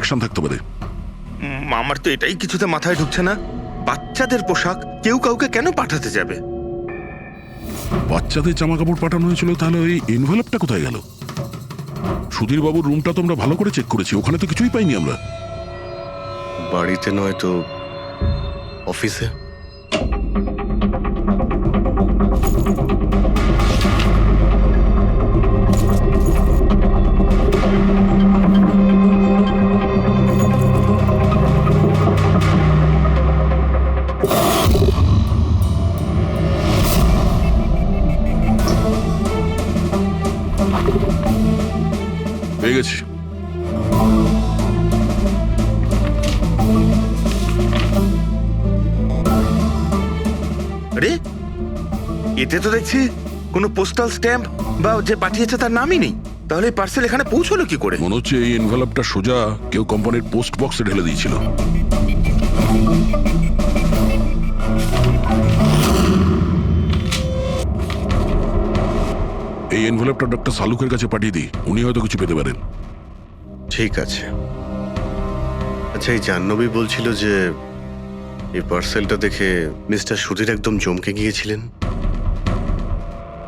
Action থাকতে পারে। আমার তো এটাই কিছুতে মাথায় ঢুকছে না, বাচ্চাদের পোশাক কেউ কাউকে কেন পাঠাতে যাবে? বাচ্চাদের জামা কাপড় পাঠানো হয়েছিল, তাহলে ওই এনভেলপটা কোথায় গেল? সুধীর বাবুর রুমটা তো আমরা ভালো করে চেক করেছি, ওখানে তো কিছুই পাইনি আমরা। বাড়িতে নয় তো অফিসে। পেয়ে গেছি। আরে এতে তো দেখছি কোনো পোস্টাল স্ট্যাম্প বা যে পাঠিয়েছে তার নামই নেই। তাহলে পার্সেল এখানে পৌঁছলো কি করে? মনে হচ্ছে এই এনভেলপটা সোজা কেউ কোম্পানির পোস্ট বক্সে ঢেলে দিয়েছিল। এই এনভেলপটা ডক্টর সালুকের কাছে পাঠিয়ে দিই, উনি হয়তো কিছু পেতে পারেন। ঠিক আছে। আচ্ছা, এই জাহ্নবী বলছিল যে এই পার্সেলটা দেখে মিস্টার সুধীর একদম চমকে গিয়েছিলেন।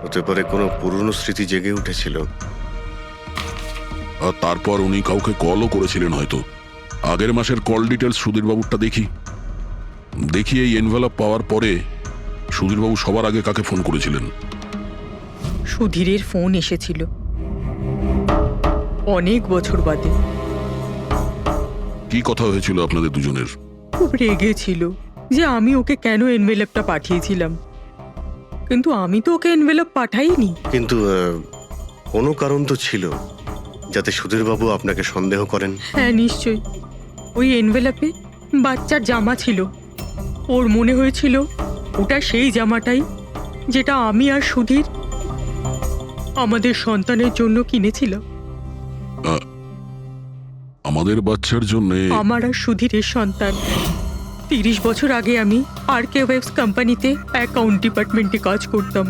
হতে পারে কোনো পুরনো স্মৃতি জেগে উঠেছিল। আর তারপর উনি কাউকে কলও করেছিলেন হয়তো। আগের মাসের কল ডিটেলস সুধীরবাবুরটা দেখি এই এনভেলপ পাওয়ার পরে সুধীরবাবু সবার আগে কাকে ফোন করেছিলেন? সুধীরের ফোন এসেছিল অনেক বছর বাদে। কি কথা হয়েছিল আপনাদের দুজনের? খুব রেগেছিল যে আমি ওকে কেন এনভেলপটা পাঠিয়েছিলাম, কিন্তু আমি তো ওকে এনভেলপ পাঠাইনি। কিন্তু কোনো কারণ তো ছিল যাতে সুধীরবাবু আপনাকে সন্দেহ করেন। হ্যাঁ নিশ্চয়ই, ওই এনভেলপে বাচ্চার জামা ছিল। ওর মনে হয়েছিল ওটা সেই জামাটাই যেটা আমি আর সুধীর আমাদের সন্তানের জন্য কিনেছিলাম। আমাদের বাচ্চার জন্য? আমার আর সুধীরের সন্তান। 30 বছর আগে আমি আরকে ওয়েবস কোম্পানিতে অ্যাকাউন্ট ডিপার্টমেন্টে কাজ করতাম।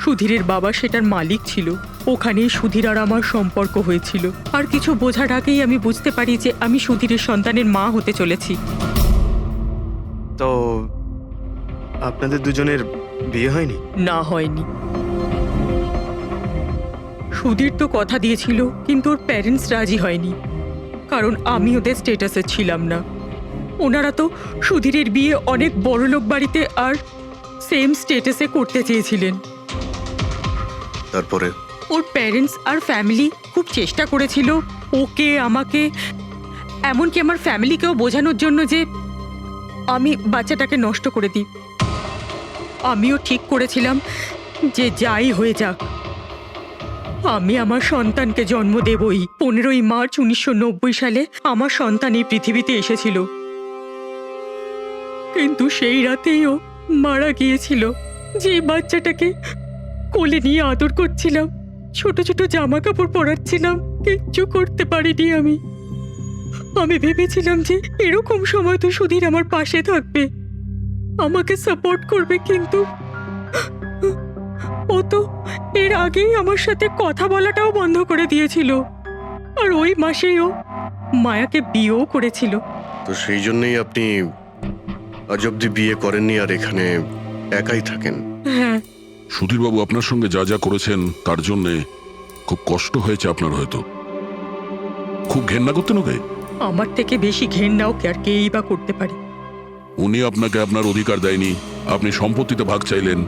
সুধীরের বাবা সেটার মালিক ছিল। ওখানেই সুধীর আর আমার সম্পর্ক হয়েছিল। আর কিছু বোঝার আগেই আমি বুঝতে পারি যে আমি সুধীরের সন্তানের মা হতে চলেছি। তো আপনাদের দুজনের বিয়ে হয়নি? না, হয়নি। সুধীর তো কথা দিয়েছিল, কিন্তু ওর প্যারেন্টস রাজি হয়নি, কারণ আমি ওদের স্টেটাসে ছিলাম না। ওনারা তো সুধীরের বিয়ে অনেক বড়লোক বাড়িতে আর সেম স্টেটাসে করতে চেয়েছিলেন। তারপরে ওর প্যারেন্টস আর ফ্যামিলি খুব চেষ্টা করেছিল ওকে, আমাকে, এমনকি আমার ফ্যামিলিকেও বোঝানোর জন্য যে আমি বাচ্চাটাকে নষ্ট করে দিই। আমিও ঠিক করেছিলাম যে যাই হয়ে যাক আমি আমার সন্তানকে জন্ম দেবই। 15ই মার্চ 1990 সালে আমার সন্তান এই পৃথিবীতে এসেছিল, কিন্তু সেই রাতেই ও মারা গিয়েছিল। যে বাচ্চাটাকে কোলে নিয়ে আদর করছিলাম, ছোট ছোট জামা কাপড় পরাচ্ছিলাম, কিচ্ছু করতে পারিনি আমি। আমি ভেবেছিলাম যে এরকম সময় তো সুধীর আমার পাশে থাকবে, আমাকে সাপোর্ট করবে, কিন্তু ও তো এর আগেই আমার সাথে কথা বলাটাও বন্ধ করে দিয়েছিল। আর ওই মাসেই ও মায়াকে বিয়েও করেছিল। তো সেই জন্যই আপনি আজ অব্দি বিয়ে করেননি আর এখানে একাই থাকেন? হ্যাঁ, সুধীরবাবু আপনার সঙ্গে যা যা করেছেন তার জন্য খুব কষ্ট হয়েছে আপনার হয়তো। খুব ঘেন্না করতেন ওকে? আমার থেকে বেশি ঘেন্নাও কে আর কেই বা করতে পারে। উনি আপনাকে আপনার অধিকার দেয়নি, আপনি সম্পত্তিতে ভাগ চাইলেন,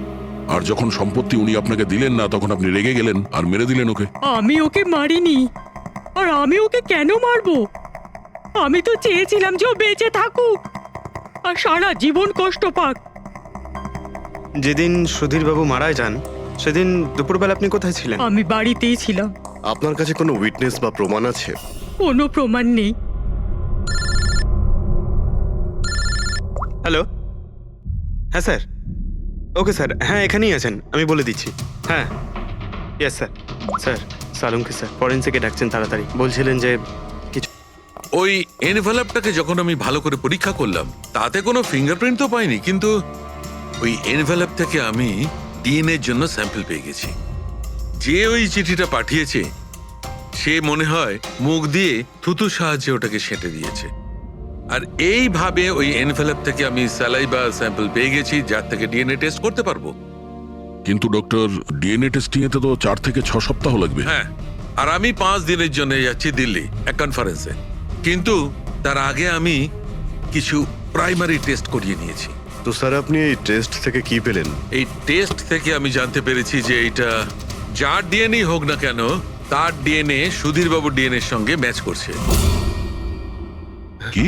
আর যখন সম্পত্তি উনি আপনাকে দিলেন না তখন আপনি রেগে গেলেন আর মেরে দিলেন ওকে। আমি ওকে মারিনি, আর আমি ওকে কেন মারবো? আমি তো চেয়েছিলাম যে ও বেঁচে থাকুক আর সারা জীবন কষ্ট পাক। যেদিন সুধীরবাবু মারা যান সেদিন দুপুরবেলা আপনি কোথায় ছিলেন? আমি বাড়িতেই ছিলাম। আপনার কাছে কোনো উইটনেস বা প্রমাণ আছে? কোনো প্রমাণ নেই। হ্যালো, হ্যাঁ স্যার। ওকে স্যার, হ্যাঁ এখানেই আছেন, আমি বলে দিচ্ছি। হ্যাঁ, ইয়েস স্যার। স্যার সালুমকে স্যার ফরেন্সিকে ডাকছেন তাড়াতাড়ি। বলছিলেন যে কিছু। ওই এনভেলপটাকে যখন আমি ভালো করে পরীক্ষা করলাম তাতে কোনো ফিঙ্গারপ্রিন্ট তো পাইনি, কিন্তু ওই এনভেলপ থেকে আমি ডিএনএর জন্য স্যাম্পল পেয়ে গেছি। যে ওই চিঠিটা পাঠিয়েছে সে মনে হয় মুখ দিয়ে থুতুর সাহায্যে ওটাকে সেঁটে দিয়েছে। আর এইভাবে ওই এনভেলপ থেকে আমি স্যালাইভা স্যাম্পল পেয়ে গেছি, যার থেকে ডিএনএ টেস্ট করতে পারবো। কিন্তু ডক্টর, ডিএনএ টেস্টিং এতে তো 4 থেকে 6 সপ্তাহ লাগবে। হ্যাঁ, আর আমি 5 দিনের জন্য যাচ্ছি দিল্লি এক কনফারেন্সে। কিন্তু তার আগে আমি কিছু প্রাইমারি টেস্ট করিয়ে নিয়েছি। তো স্যার আপনি এই টেস্ট থেকে কি পেলেন? এই টেস্ট থেকে আমি জানতে পেরেছি যে এটা যার ডিএনএ হোক না কেন, তার ডিএনএ সুধীর বাবুর ডিএনএ এর সঙ্গে ম্যাচ করছে। কি?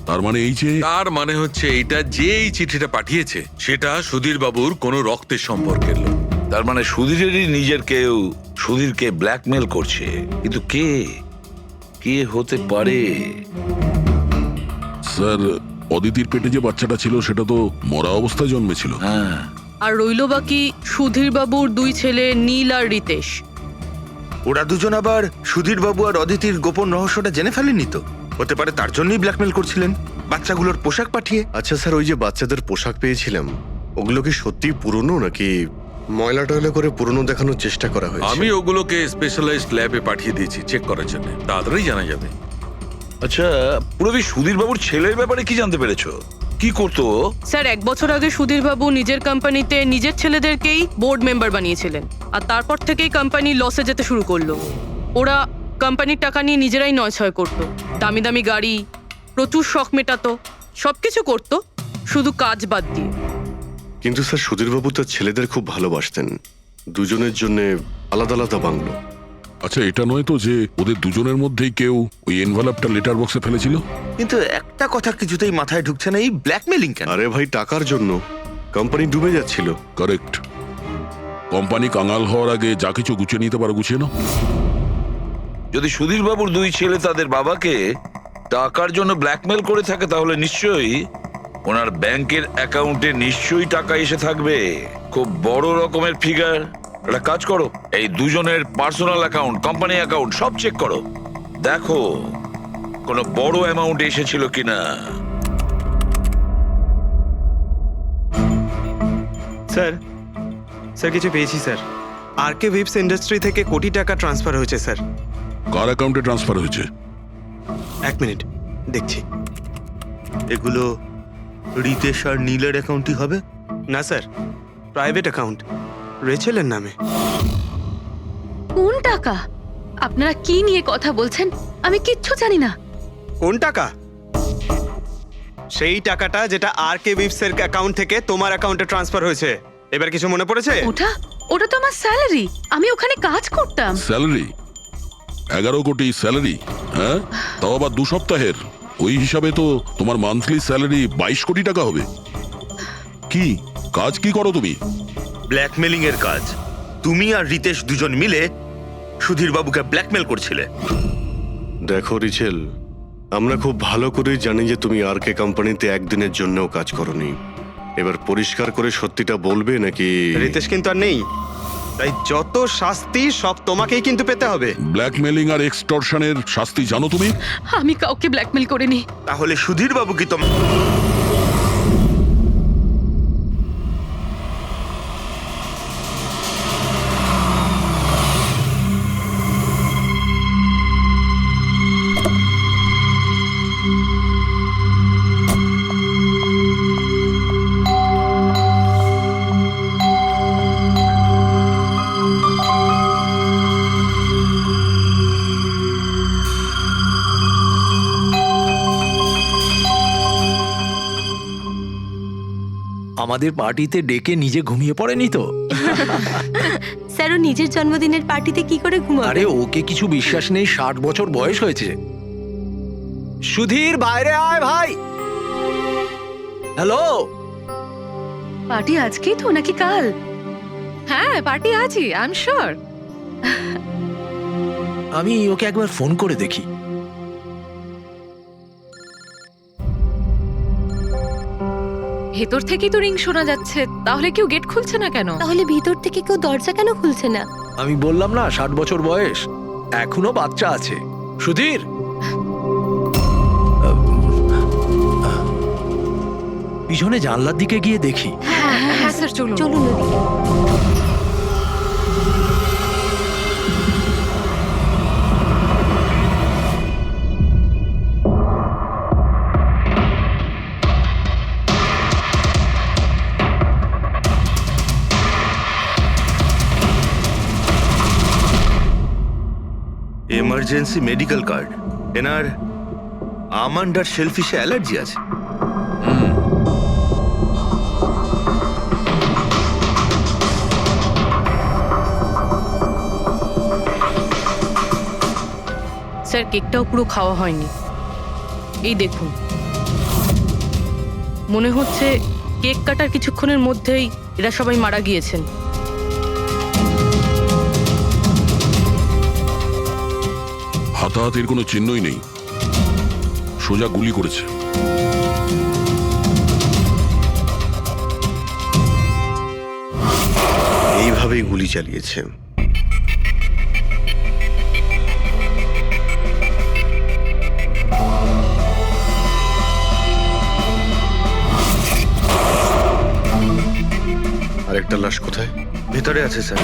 তার মানে এই যে তার মানে হচ্ছে এটা যে এই চিঠিটা পাঠিয়েছে সেটা সুধীর বাবুর কোনো রক্তের সম্পর্কের লোক। তার মানে সুধীরেরই নিজের কেউ সুধীরকে ব্ল্যাকমেল করছে, কিন্তু কে কে হতে পারে? স্যার, অদিতির পেটে যে বাচ্চাটা ছিল সেটা তো মরা অবস্থায় জন্মেছিল। হ্যাঁ, আর রইল বাকি সুধীর বাবুর 2 ছেলে নীল আর রিতেশ। ওরা দুজন আবার সুধীর বাবু আর অদিতির গোপন রহস্যটা জেনে ফেলেননি তো? হতে পারে তার জন্যই ব্ল্যাকমেল করছিলেন, বাচ্চাগুলোর পোশাক পাঠিয়ে। আচ্ছা স্যার, ওই যে বাচ্চাদের পোশাক পেয়েছিলাম, ওগুলো কি সত্যি পুরনো নাকি ময়লা টয়লা করে পুরনো দেখানোর চেষ্টা করা হয়েছে? আমি ওগুলোকে স্পেশালাইজড ল্যাবে পাঠিয়ে দিয়েছি চেক করার জন্য, তাড়াতাড়ি জানা যাবে। আচ্ছা পুরবি সুধীর বাবুর ছেলের ব্যাপারে কি জানতে পেরেছো? কি করতো ও? স্যার 1 বছর আগে সুধীর বাবু নিজের কোম্পানিতে নিজের ছেলেদেরকেই বোর্ড মেম্বার বানিয়েছিলেন, আর তারপর থেকেই কোম্পানি লসে যেতে শুরু করলো। ওরা কোম্পানির টাকা নিয়ে নিজেরাই নয়ছয় করতো, দামি দামি গাড়ি, প্রচুর শখ মেটাতো, সবকিছু করতো শুধু কাজ বাদ দিয়ে। কিন্তু স্যার সুধীরবাবু তার ছেলেদের খুব ভালোবাসতেন, দুজনের জন্য আলাদা আলাদা বাংলো। আচ্ছা, এটা নয় তো যে ওদের দুজনের মধ্যেই কেউ ওই এনভেলপটা লেটার বক্সে ফেলেছিল? কিন্তু একটা কথা কিছুতেই মাথায় ঢুকছে না, এই ব্ল্যাকমেলিং কেন? আরে ভাই, টাকার জন্য। কোম্পানি ডুবে যাচ্ছিল। কারেক্ট। কোম্পানি কাঙাল হওয়ার আগে যা কিছু গুছিয়ে নিতে পারো গুছিয়ে নাও। যদি সুধীর বাবুর 2 ছেলে তাদের বাবাকে টাকার জন্য ব্ল্যাকমেল করে থাকে, তাহলে নিশ্চয়ই ওনার ব্যাংকের অ্যাকাউন্টে নিশ্চয়ই টাকা এসে থাকবে, খুব বড় রকমের ফিগার। একটা কাজ করো, এই দুজনের পার্সোনাল অ্যাকাউন্ট, কোম্পানি অ্যাকাউন্ট সব চেক করো, দেখো কোনো বড় অ্যামাউন্ট এসেছিল কিনা। স্যার স্যার কিছু পেয়েছি স্যার। আরকে ওয়েবস ইন্ডাস্ট্রি থেকে কোটি টাকা ট্রান্সফার হয়েছে স্যার। কার অ্যাকাউন্টে ট্রান্সফার হয়েছে? 1 মিনিট দেখছি। এগুলো রিতেশ আর নীলের অ্যাকাউন্টই হবে? না স্যার, প্রাইভেট অ্যাকাউন্ট, রেচেলের নামে। কোন টাকা? আপনারা কি নিয়ে কথা বলছেন? আমি কিচ্ছু জানি না। কোন টাকা? সেই টাকাটা যেটা আরকে ওয়েবসের অ্যাকাউন্ট থেকে তোমার অ্যাকাউন্টে ট্রান্সফার হয়েছে। এবার কিছু মনে পড়েছে? ওটা তো আমার স্যালারি, আমি ওখানে কাজ করতাম। স্যালারি? 11 কোটি স্যালারি? হ্যাঁ, তাও আবার 2 সপ্তাহের। ওই হিসাবে তো তোমার মান্থলি স্যালারি 22 কোটি টাকা হবে। কি কাজ কি করো তুমি? ব্ল্যাকমেলিং এর কাজ। তুমি আর রিতেশ দুজন মিলে সুধীর বাবুকে ব্ল্যাকমেল করছিলে। দেখো রিচেল, আমরা খুব ভালো করেই জানি যে তুমি আরকে কোম্পানিতে একদিনের জন্যও কাজ করনি। এবার পরিষ্কার করে সত্যিটা বলবে নাকি? রিতেশ কিন্তু আর নেই, তাই যত শাস্তি সব তোমাকেই কিন্তু পেতে হবে। ব্ল্যাকমেলিং আর এক্সটর্শনের শাস্তি জানো তুমি? আমি কাউকে ব্ল্যাকমেল করিনি। তাহলে সুধীর বাবু কি তোমার? আমাদের পার্টিতে ডেকে নিজে ঘুমিয়ে পড়েনি তো? স্যার, ও নিজের জন্মদিনের পার্টিতে কি করে ঘুমাবে? আরে ওকে কিছু বিশ্বাস নেই, 60 বছর বয়স হয়েছে। সুধীর বাইরে আয় ভাই। হ্যালো, পার্টি আজকেই তো নাকি কাল? হ্যাঁ, পার্টি আজই, আই এম শিওর। আমি ওকে একবার ফোন করে দেখি। ভেতর থেকেই তো রিং শোনা যাচ্ছে, তাহলে কেউ গেট খুলছে না কেন? তাহলে ভিতর থেকে কেউ দরজা কেন খুলছে না? আমি বললাম না 60 বছর বয়স, এখনো বাচ্চা আছে। সুধীর, পিছনে জানলার দিকে গিয়ে দেখি। হ্যাঁ স্যার, চলুন। চলুন ওদিকে। Emergency medical card. এনার আমন্ড আর শেলফিশে অ্যালার্জি আছে। স্যার কেকটাও পুরো খাওয়া হয়নি। এই দেখুন, মনে হচ্ছে কেক কাটার কিছুক্ষণের মধ্যেই এরা সবাই মারা গিয়েছেন। হাতাহাতির কোনো চিহ্নই নেই, সোজা গুলি করেছে। এইভাবেই গুলি চালিয়েছে। আরেকটা লাশ কোথায়? ভেতরে আছে স্যার।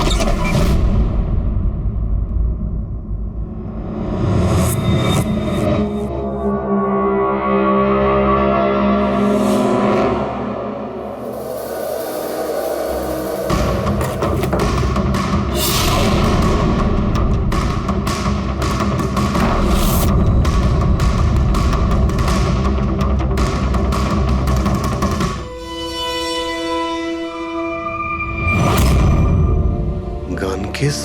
গান কেস,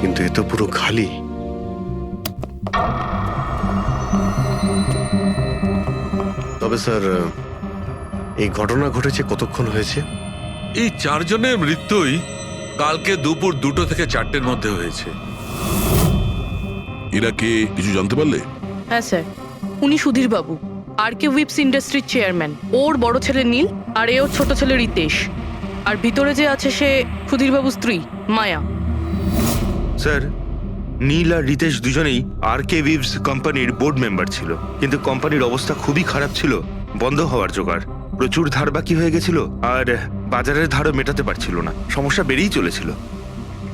কিন্তু এ তো পুরো খালি। তবে স্যার, এই ঘটনা ঘটেছে কতক্ষণ হয়েছে? এই চারজনের মৃত্যুই কালকে দুপুর 2টো থেকে 4টের মধ্যে হয়েছে। এরা কে কিছু জানতে পারলে? হ্যাঁ স্যার, উনি সুধীর বাবু, আর কে উইপস ইন্ডাস্ট্রির চেয়ারম্যান। ওর বড় ছেলে নীল, আর এ ওর ছোট ছেলে রিতেশ। আর ভিতরে যে আছে সে সুধীর বাবুর স্ত্রী মায়া। স্যার, নীল আর রিতেশ দুজনেই আর কে উইভস কোম্পানির বোর্ড মেম্বার ছিল, কিন্তু কোম্পানির অবস্থা খুবই খারাপ ছিল, বন্ধ হওয়ার জোগাড়। প্রচুর ধার বাকি হয়ে গেছিল, আর বাজারের ধারও মেটাতে পারছিল না, সমস্যা বেড়েই চলেছিল।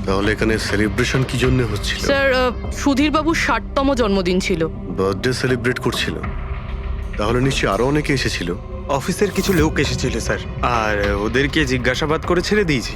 তাহলে এখানে সেলিব্রেশন কি জন্য হচ্ছিল? স্যার, সুধীর বাবুর 60তম জন্মদিন ছিল। বার্থডে সেলিব্রেট করছিল? তাহলে নিশ্চয়ই আরো অনেকে এসেছিল। অফিসের কিছু লোক এসেছিল স্যার, আর ওদেরকে জিজ্ঞাসাবাদ করে ছেড়ে দিয়েছি।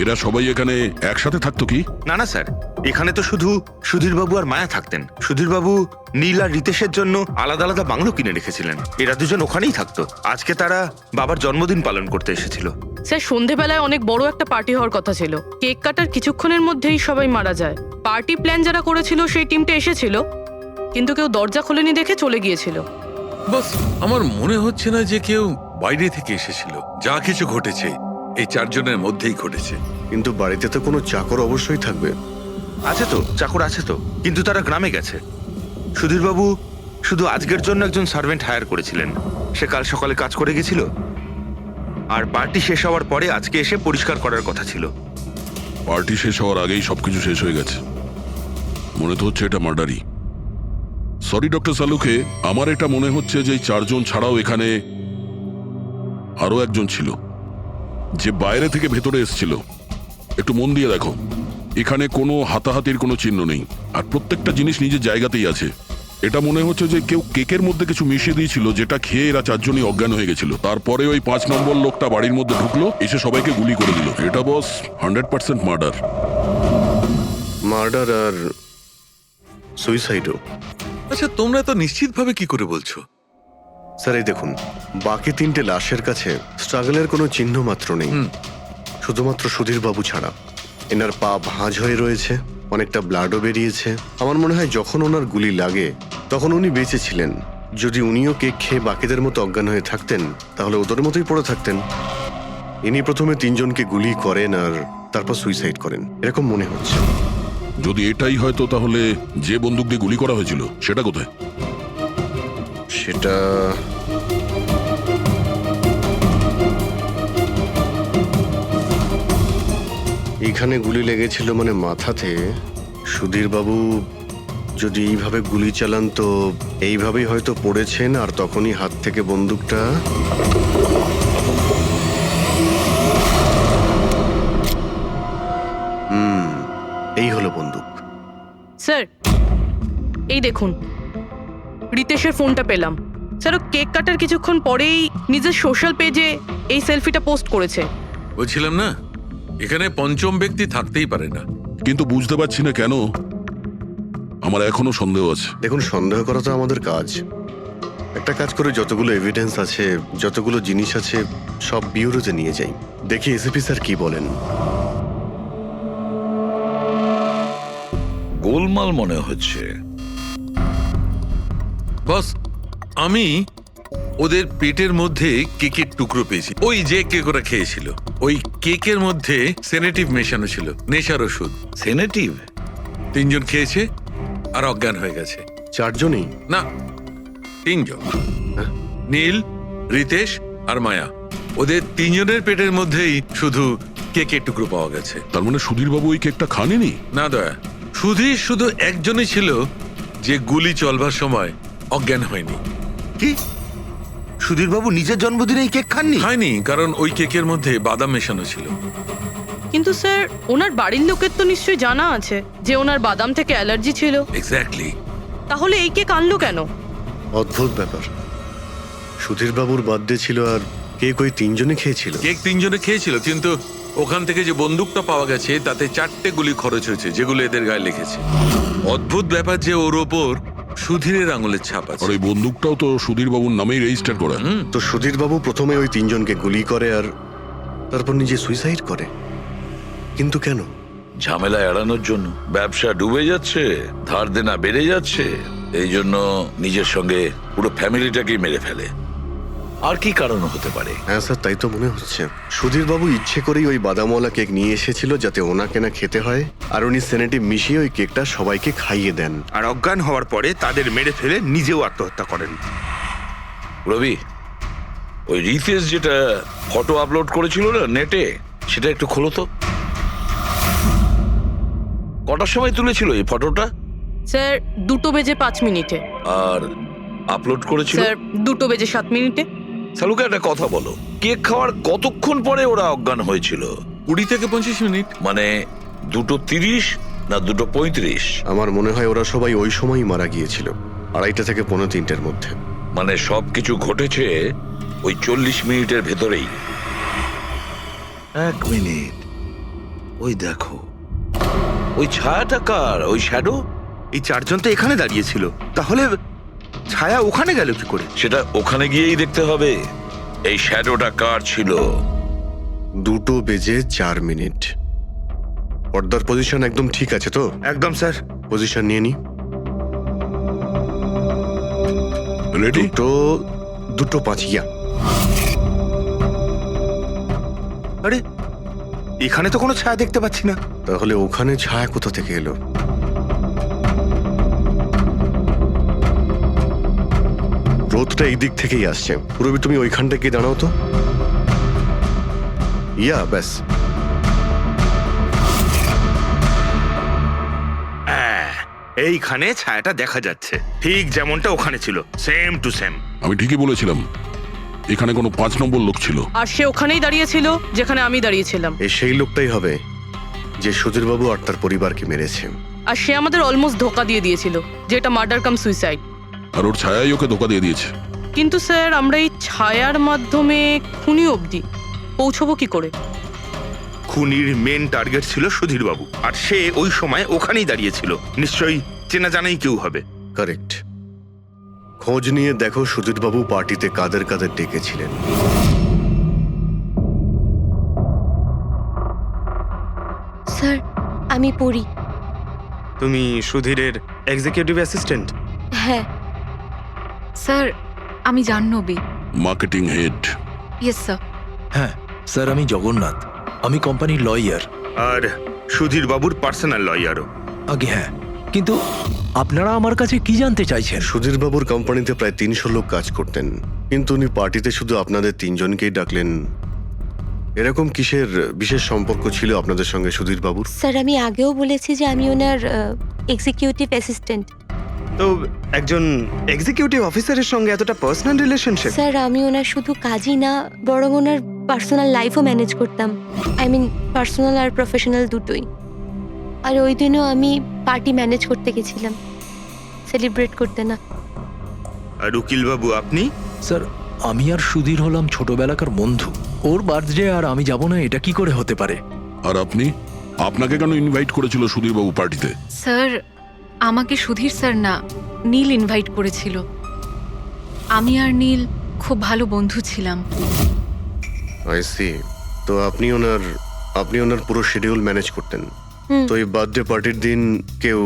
এরা সবাই এখানে একসাথে থাকতো কি? না না স্যার, এখানে তো শুধু সুধীরবাবু আর মায়া থাকতেন। সুধীরবাবু নীল আর রিতেশের জন্য আলাদা আলাদা বাংলো কিনে রেখেছিলেন, এরা দুজন ওখানেই থাকতো। আজকে তারা বাবার জন্মদিন পালন করতে এসেছিল। স্যার, সন্ধেবেলায় অনেক বড় একটা পার্টি হওয়ার কথা ছিল। কেক কাটার কিছুক্ষণের মধ্যেই সবাই মারা যায়। পার্টি প্ল্যান যারা করেছিল সেই টিমটা এসেছিল, কিন্তু কেউ দরজা খোলেনি দেখে চলে গিয়েছিল। বস, আমার মনে হচ্ছে না যে কেউ বাইরে থেকে এসেছিল। যা কিছু ঘটেছে এই চারজনের মধ্যেই ঘটেছে। কিন্তু বাড়িতে তো কোনো চাকর অবশ্যই থাকবে। আছে তো, চাকর আছে তো, কিন্তু তারা গ্রামে গেছে। সুধীরবাবু শুধু আজকের জন্য একজন সার্ভেন্ট হায়ার করেছিলেন, সে কাল সকালে কাজ করে গেছিল, আর পার্টি শেষ হওয়ার পরে আজকে এসে পরিষ্কার করার কথা ছিল। পার্টি শেষ হওয়ার আগেই সবকিছু শেষ হয়ে গেছে। মনে তো হচ্ছে এটা মার্ডারই। সরি ডক্টর সালুকে, আমার এটা মনে হচ্ছে যে এই চারজন ছাড়াও এখানে আরো একজন ছিল, যে বাইরে থেকে ভেতরে এসেছিল। একটু মন দিয়ে দেখো, এখানে কোনো হাতাহাতির কোনো চিহ্ন নেই, আর প্রত্যেকটা জিনিস নিজের জায়গাতেই আছে। এটা মনে হচ্ছে যে কেউ কেকের মধ্যে কিছু মিশিয়ে দিয়েছিল, যেটা খেয়ে এরা চারজনই অজ্ঞান হয়ে গেছিল। তারপরে ওই 5 নম্বর লোকটা বাড়ির মধ্যে ঢুকলো, এসে সবাইকে গুলি করে দিল। এটা বস 100% মার্ডার। মার্ডার আর সুইসাইডও। আচ্ছা, তোমরা তো নিশ্চিতভাবে কি করে বলছো? স্যার, এই দেখুন, বাকি 3টে লাশের কাছে স্ট্রাগলের কোনো চিহ্ন মাত্র নেই, শুধুমাত্র সুধীরবাবু ছাড়া। এনার পা ভাঁজ হয়ে রয়েছে, অনেকটা ব্লাডও বেরিয়েছে। আমার মনে হয় যখন ওনার গুলি লাগে তখন উনি বেঁচে ছিলেন। যদি উনিও কেক খেয়ে বাকিদের মতো অজ্ঞান হয়ে থাকতেন, তাহলে ওদের মতোই পড়ে থাকতেন। ইনি প্রথমে 3 জনকে গুলি করেন আর তারপর সুইসাইড করেন, এরকম মনে হচ্ছে। যদি এটাই হয়তো, তাহলে যে বন্দুক দিয়ে গুলি করা হয়েছিল সেটা কোথায়? সেটা এইখানে গুলি লেগেছিল, মানে মাথাতে। সুধীরবাবু যদি এইভাবে গুলি চালান তো এইভাবেই হয়তো পড়েছেন, আর তখনই হাত থেকে বন্দুকটা এই হলো বন্দুক। স্যার, এই দেখুন, রিতেশের ফোনটা পেলাম। স্যার, ও কেক কাটার কিছুক্ষণ পরেই নিজের সোশ্যাল পেজে এই সেলফিটা পোস্ট করেছে। বলছিলাম না, এখানে পঞ্চম ব্যক্তি থাকতেই পারে না। কিন্তু বুঝতে পারছি না কেন, আমার এখনো সন্দেহ আছে। দেখুন, সন্দেহ করা তো আমাদের কাজ। একটা কাজ করে যতগুলো এভিডেন্স আছে, যতগুলো জিনিস আছে, সব বিউরোতে নিয়ে যাই, দেখি এসিপি স্যার কি বলেন। গোলমাল মনে হচ্ছে। বস, আমি ওদের পেটের মধ্যে কেকের টুকরো পেয়েছি, ওই যে কেক ওরা খেয়েছিল। ওই কেকের মধ্যে সেনেটিভ মেশানো ছিল, নেশার ওষুধ। সেনেটিভ? 3 জন খেয়েছে আর অজ্ঞান হয়ে গেছে। 4 জনই? না, 3 জন। নীল, রিতেশ আর মায়া, ওদের 3 জনের পেটের মধ্যেই শুধু কেকের টুকরো পাওয়া গেছে। তার মানে সুধীর বাবু ওই কেকটা খাননি? না দয়া, সুধীর শুধু একজনই ছিল যে গুলি চলবার সময় অজ্ঞান হয়নি। কি সুধীরবাবু নিজের জন্মদিনে এই কেক খাননি? হয়নি, কারণ ওই কেকের মধ্যে বাদাম মেশানো ছিল। কিন্তু স্যার, ওনার বাড়ির লোকের তো নিশ্চয়ই জানা আছে যে ওনার বাদাম থেকে অ্যালার্জি ছিল। এক্স্যাক্টলি। তাহলে এই কেক আনলো কেন? অদ্ভুত ব্যাপার। সুধীর বাবুর বার্থডে ছিল আর কেক ওই 3 জনই খেয়েছিল। কেক 3 জনে খেয়েছিল, কিন্তু ওখান থেকে যে বন্দুকটা পাওয়া গেছে তাতে 4টে গুলি খরচ হয়েছে, যেগুলো এদের গায়ে লেগেছে। অদ্ভুত ব্যাপার যে ওর ওপর সুধীরের আঙুলের ছাপ আর আছে। ওই বন্দুকটাও তো সুধীর বাবুর নামেই রেজিস্টার করা। তো সুধীর বাবু প্রথমে ওই 3 জনকে গুলি করে আর তারপর নিজে সুইসাইড করে। কিন্তু কেন? ঝামেলা এড়ানোর জন্য। ব্যবসা ডুবে যাচ্ছে, ধার দেনা বেড়ে যাচ্ছে, এই জন্য নিজের সঙ্গে পুরো ফ্যামিলিটাকেই মেরে ফেলে। আর কি কারণ হতে পারে? হ্যাঁ স্যার, তাই তো মনে হচ্ছে। সুধীর বাবু ইচ্ছে করেই ওই বাদামওয়ালা কেক নিয়ে এসেছিল যাতে ওনাকে না খেতে হয়, আর উনি সেনেটিভ মিশিয়ে ওই কেকটা সবাইকে খাইয়ে দেন। আর অজ্ঞান হওয়ার পরে তাদের মেরে ফেলে নিজেও আত্মহত্যা করেন। রবি, ওই রিতেশ যেটা ফটো আপলোড করেছিল না নেটে, সেটা একটু খোলো তো। কটার সময় তুলেছিল এই ফটোটা? স্যার 2:05 আর আপলোড করেছিল? স্যার 2:07। সালুকে একটা কথা বলো, কেক খাওয়ার কতক্ষণ পরে ওরা অজ্ঞান হয়েছিল? 20 থেকে 25 মিনিট। মানে 2:30 না 2:35? আমার মনে হয় ওরা সবাই ওই সময়ই মারা গিয়েছিল, 2:30 থেকে 3:45-এর মধ্যে। মানে সবকিছু ঘটেছে ওই 40 মিনিটের ভেতরেই। 1 মিনিট, ওই দেখো, ওই ছায়াটা কার? ওই শ্যাডো? এই 4 জন তো এখানে দাঁড়িয়েছিল, তাহলে ছায়া ওখানে গেল কি করে? সেটা ওখানে গিয়েই দেখতে হবে। এই শ্যাডোটা কার ছিল? 2:04। পর্দার পজিশন একদম ঠিক আছে তো? একদম স্যার। পজিশন নিয়ে নি। রেডি? 2:05 ইয়া। আরে এখানে তো কোনো ছায়া দেখতে পাচ্ছি না। তাহলে ওখানে ছায়া কোথা থেকে এলো? রোদটা এই দিক থেকেই আসছে। পুরবি, তুমি ওইখানটা গিয়ে দাঁড়াও তো। ইয়া, ব্যাস। এইখানে ছায়াটা দেখা যাচ্ছে, ঠিক যেমনটা ওখানে ছিল, সেম টু সেম। আমি ঠিকই বলেছিলাম, এখানে কোনো 5 নম্বর লোক ছিল। আর সে ওখানেই দাঁড়িয়েছিল যেখানে আমি দাঁড়িয়েছিলাম। এই সেই লোকটাই হবে যে সুধীর বাবু আর তার পরিবারকে মেরেছে। আর সে আমাদের অলমোস্ট ধোকা দিয়ে দিয়েছিল যে এটা মার্ডার কাম সুইসাইড। আর ওর ছায়াই ওকে ধোকা দিয়ে দিয়েছে। কিন্তু স্যার, আমরা এই ছায়ার মাধ্যমে খুনি অবধি পৌঁছবো কি করে? খুনির মেন টার্গেট ছিল সুধীর বাবু, আর সে ওই সময় ওখানেই দাঁড়িয়েছিল। নিশ্চয়ই চেনা জানাই কেউ হবে। কারেক্ট। খোঁজ নিয়ে দেখো সুধীর বাবু পার্টিতে কাদের কাদের ডেকেছিলেন। স্যার, আমি পড়ি। তুমি সুধীরের এক্সিকিউটিভ অ্যাসিস্ট্যান্ট? হ্যাঁ স্যার, আমি Jahnavi. Marketing head. Yes sir. হ্যাঁ স্যার, আমি জগন্নাথ, আমি কোম্পানির লয়ার। আর সুধীর বাবুর পার্সোনাল লয়ারও। আগে হ্যাঁ, কিন্তু আপনারা আমার কাছে কি জানতে চাইছেন? সুধীর বাবুর কোম্পানিতে প্রায় 300 লোক কাজ করতেন, কিন্তু উনি পার্টিতে শুধু আপনাদের 3 জনকেই ডাকলেন। এরকম কিসের বিশেষ সম্পর্ক ছিল আপনাদের সঙ্গে সুধীর বাবুর? স্যার, আমি আগেও বলেছি যে আমি ওনার এক্সিকিউটিভ অ্যাসিস্ট্যান্ট। তো একজন এক্সিকিউটিভ অফিসারের সঙ্গে এতটা পার্সোনাল রিলেশনশিপ? স্যার, আমি ওনার শুধু কাজই না, বরং ওনার পার্সোনাল লাইফও ম্যানেজ করতাম। আই মিন পার্সোনাল আর প্রফেশনাল দুটোই। আর ওই দিনও আমি পার্টি ম্যানেজ করতে গেছিলাম, সেলিব্রেট করতে না। আর উকিল বাবু আপনি? স্যার, আমি আর সুধীর হলাম ছোটবেলাকার বন্ধু। ওর বার্থডে আর আমি যাব না, এটা কি করে হতে পারে? আর আপনি, আপনাকে কেন ইনভাইট করেছিল সুধীরবাবু পার্টিতে? স্যার আমাকে সুধীর স্যার না, নীল ইনভাইট করেছিল। আমি আর নীল খুব ভালো বন্ধু ছিলাম। I see. তো আপনি ওনার পুরো শিডিউল ম্যানেজ করতেন। হুম। তো এই বার্থডে পার্টির দিন কেউ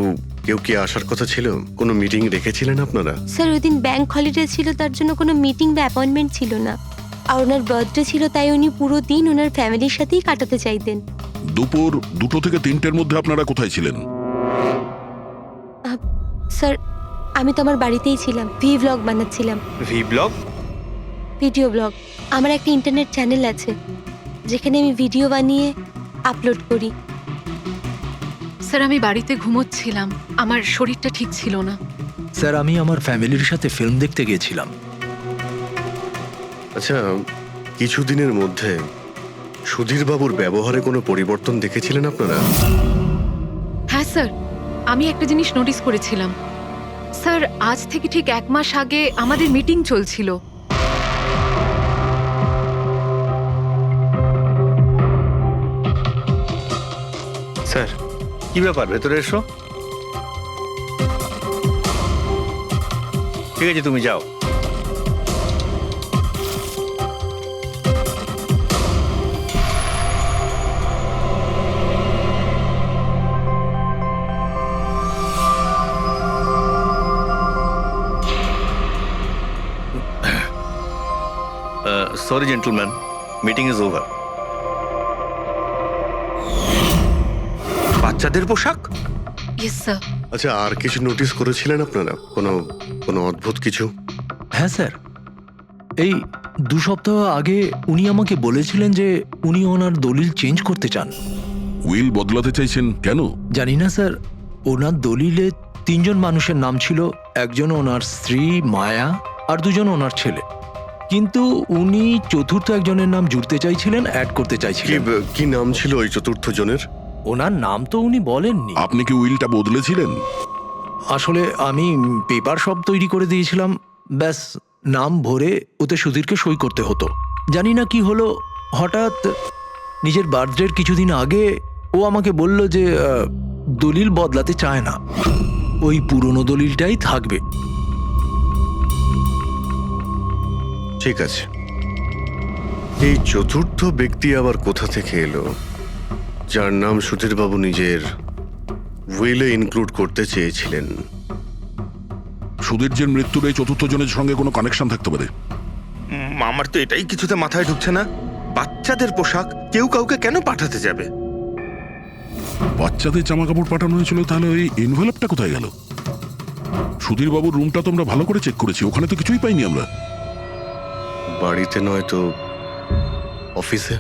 কি আসার কথা ছিল? কোনো মিটিং রেখেছিলেন আপনারা? স্যার ওই দিন ব্যাংক হলিডে ছিল, তার জন্য কোনো মিটিং বা অ্যাপয়েন্টমেন্ট ছিল না। আর ওনার বার্থডে ছিল, তাই উনি পুরো দিন ওনার ফ্যামিলির সাথেই কাটাতে চাইতেন। দুপুর 2টো থেকে 3টের মধ্যে আপনারা কোথায় ছিলেন? স্যার আমি তো আমার বাড়িতেই ছিলাম, ভ্লগ বানাচ্ছিলাম। V blog? Video blog. আমার একটা ইন্টারনেট চ্যানেল আছে যেখানে আমি ভিডিও বানিয়ে আপলোড করি। স্যার আমি বাড়িতে ঘুমোচ্ছিলাম, আমার শরীরটা ঠিক ছিল না। স্যার আমি আমার ফ্যামিলির সাথে ফিল্ম দেখতে গিয়েছিলাম। আচ্ছা, কিছুদিনের মধ্যে সুধীরবাবুর ব্যবহারে কোনো পরিবর্তন দেখেছিলেন আপনারা? হ্যাঁ স্যার, আমি একটা জিনিস নোটিস করেছিলাম। স্যার আজ থেকে ঠিক 1 মাস আগে আমাদের মিটিং চলছিল। স্যার কি ব্যাপার, ভেতরে এসো। ঠিক আছে, তুমি যাও। Sorry gentleman, meeting is over. বাচ্চাদের পোশাক? Yes sir. আচ্ছা, আর কিছু নোটিস করেছিলেন আপনারা? কোনো অদ্ভুত কিছু? হ্যাঁ স্যার, এই 2 সপ্তাহ আগে উনি আমাকে বলেছিলেন যে উনি ওনার দলিল চেঞ্জ করতে চান। উইল বদলাতে চাইছেন কেন? জানি না স্যার, ওনার দলিলে 3 জন মানুষের নাম ছিল, একজন ওনার স্ত্রী মায়া আর 2 জন ওনার ছেলে। কিন্তু উনি চতুর্থ একজনের নাম জুড়তে চাইছিলেন, অ্যাড করতে চাইছিলেন। কি নাম ছিল ওই চতুর্থ জনের? ওনার নাম তো উনি বলেননি। আপনি কি উইলটা বদলেছিলেন? আসলে আমি পেপার সব তৈরি করে দিয়েছিলাম, ব্যাস নাম ভরে ওতে সুধীরকে সই করতে হতো। জানি না কি হলো, হঠাৎ নিজের বার্থডের কিছুদিন আগে ও আমাকে বলল যে দলিল বদলাতে চায় না, ওই পুরনো দলিলটাই থাকবে। ঠিক আছে, এই চতুর্থ ব্যক্তি আবার কোথা থেকে এলো যার নাম সুধীরবাবু নিজের উইলে ইনক্লুড করতে চেয়েছিলেন? সুধীরজির মৃত্যুর এই চতুর্থ জনের সঙ্গে কোনো কানেকশন থাকতে পারে। আমার তো এটাই কিছুতে মাথায় ঢুকছে না। বাচ্চাদের পোশাক কেউ কাউকে কেন পাঠাতে যাবে? বাচ্চাদের জামা কাপড় পাঠানো হয়েছিল, তাহলে ওই এনভেলপটা কোথায় গেল? সুধীরবাবুর রুমটা তো আমরা ভালো করে চেক করেছি, ওখানে তো কিছুই পাইনি আমরা। বাড়িতে নয় তো অফিসে?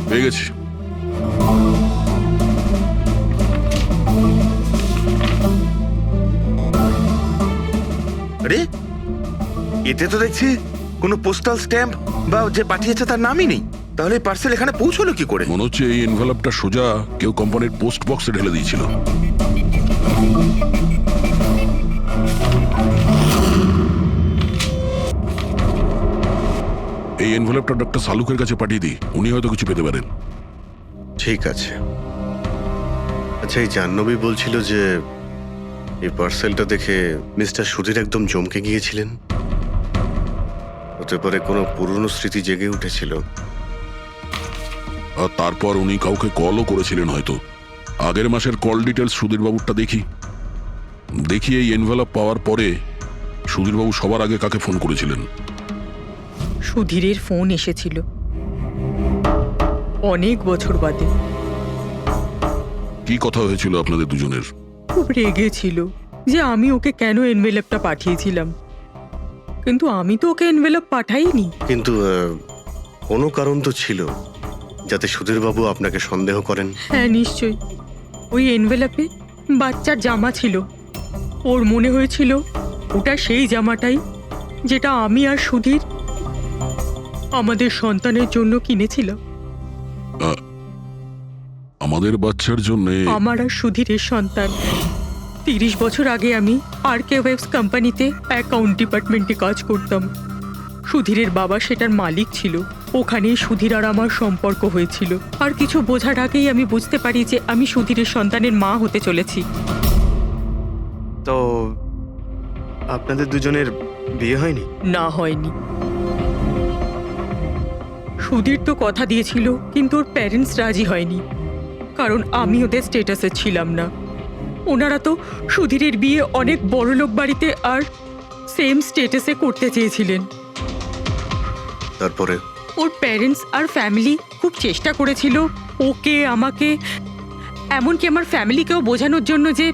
পেয়ে গেছি। আরে এতে তো দেখছি কোনো পোস্টাল স্ট্যাম্প বা যে পাঠিয়েছে তার নামই নেই। তাহলে পার্সেল এখানে পৌঁছলো কি করে? মনে হচ্ছে এই এনভেলপটা সোজা কেউ কোম্পানির পোস্ট বক্সে ঢেলে দিয়েছিল। এই এনভেলপটা ডক্টর সালুকের কাছে পাঠিয়ে দিই, উনি হয়তো কিছু পেতে পারেন। ঠিক আছে। আচ্ছা, এই জাহ্নবী বলছিল যে এই পার্সেলটা দেখে মিস্টার সুধীর একদম চমকে গিয়েছিলেন। হতে পারে কোনো পুরনো স্মৃতি জেগে উঠেছিল। আর তারপর উনি কাউকে কলও করেছিলেন হয়তো। আগের মাসের কল ডিটেলস সুধীরবাবুরটা দেখি এই এনভেলপ পাওয়ার পরে সুধীরবাবু সবার আগে কাকে ফোন করেছিলেন? সুধীরের ফোন এসেছিল অনেক বছর বাদে। কি কথা হয়েছিল আপনাদের দুজনের? খুব রেগেছিল যে আমি ওকে কেন এনভেলপটা পাঠিয়েছিলাম, কিন্তু আমি তো ওকে এনভেলপ পাঠাইনি। কিন্তু কোনো কারণ তো ছিল যাতে সুধীরবাবু আপনাকে সন্দেহ করেন। হ্যাঁ নিশ্চয়ই, ওই এনভেলপে বাচ্চার জামা ছিল। ওর মনে হয়েছিল ওটা সেই জামাটাই যেটা আমি আর সুধীর আমাদের সন্তানের জন্য কিনেছিলাম। আমাদের বাচ্চার জন্য আমার আর সুধীরের সন্তান। 30 বছর আগে আমি আরকে ওয়েবস কোম্পানিতে অ্যাকাউন্ট ডিপার্টমেন্টে কাজ করতাম। সুধীরের বাবা সেটার মালিক ছিল। ওখানেই সুধীর আর আমার সম্পর্ক হয়েছিল। আর কিছু বোঝার আগেই আমি বুঝতে পারি যে আমি সুধীরের সন্তানের মা হতে চলেছি। তো আপনাদের দুজনের বিয়ে হয়নি? না, হয়নি। সুধীর তো কথা দিয়েছিল, কিন্তু ওর প্যারেন্টস রাজি হয়নি, কারণ আমি ওদের স্টেটাসে ছিলাম না। ওনারা তো সুধীরের বিয়ে অনেক বড়লোক বাড়িতে আর সেম স্টেটাসে করতে চেয়েছিলেন। তারপরে ওর প্যারেন্টস আর ফ্যামিলি খুব চেষ্টা করেছিল ওকে, আমাকে, এমনকি আমার ফ্যামিলিকেও বোঝানোর জন্য যে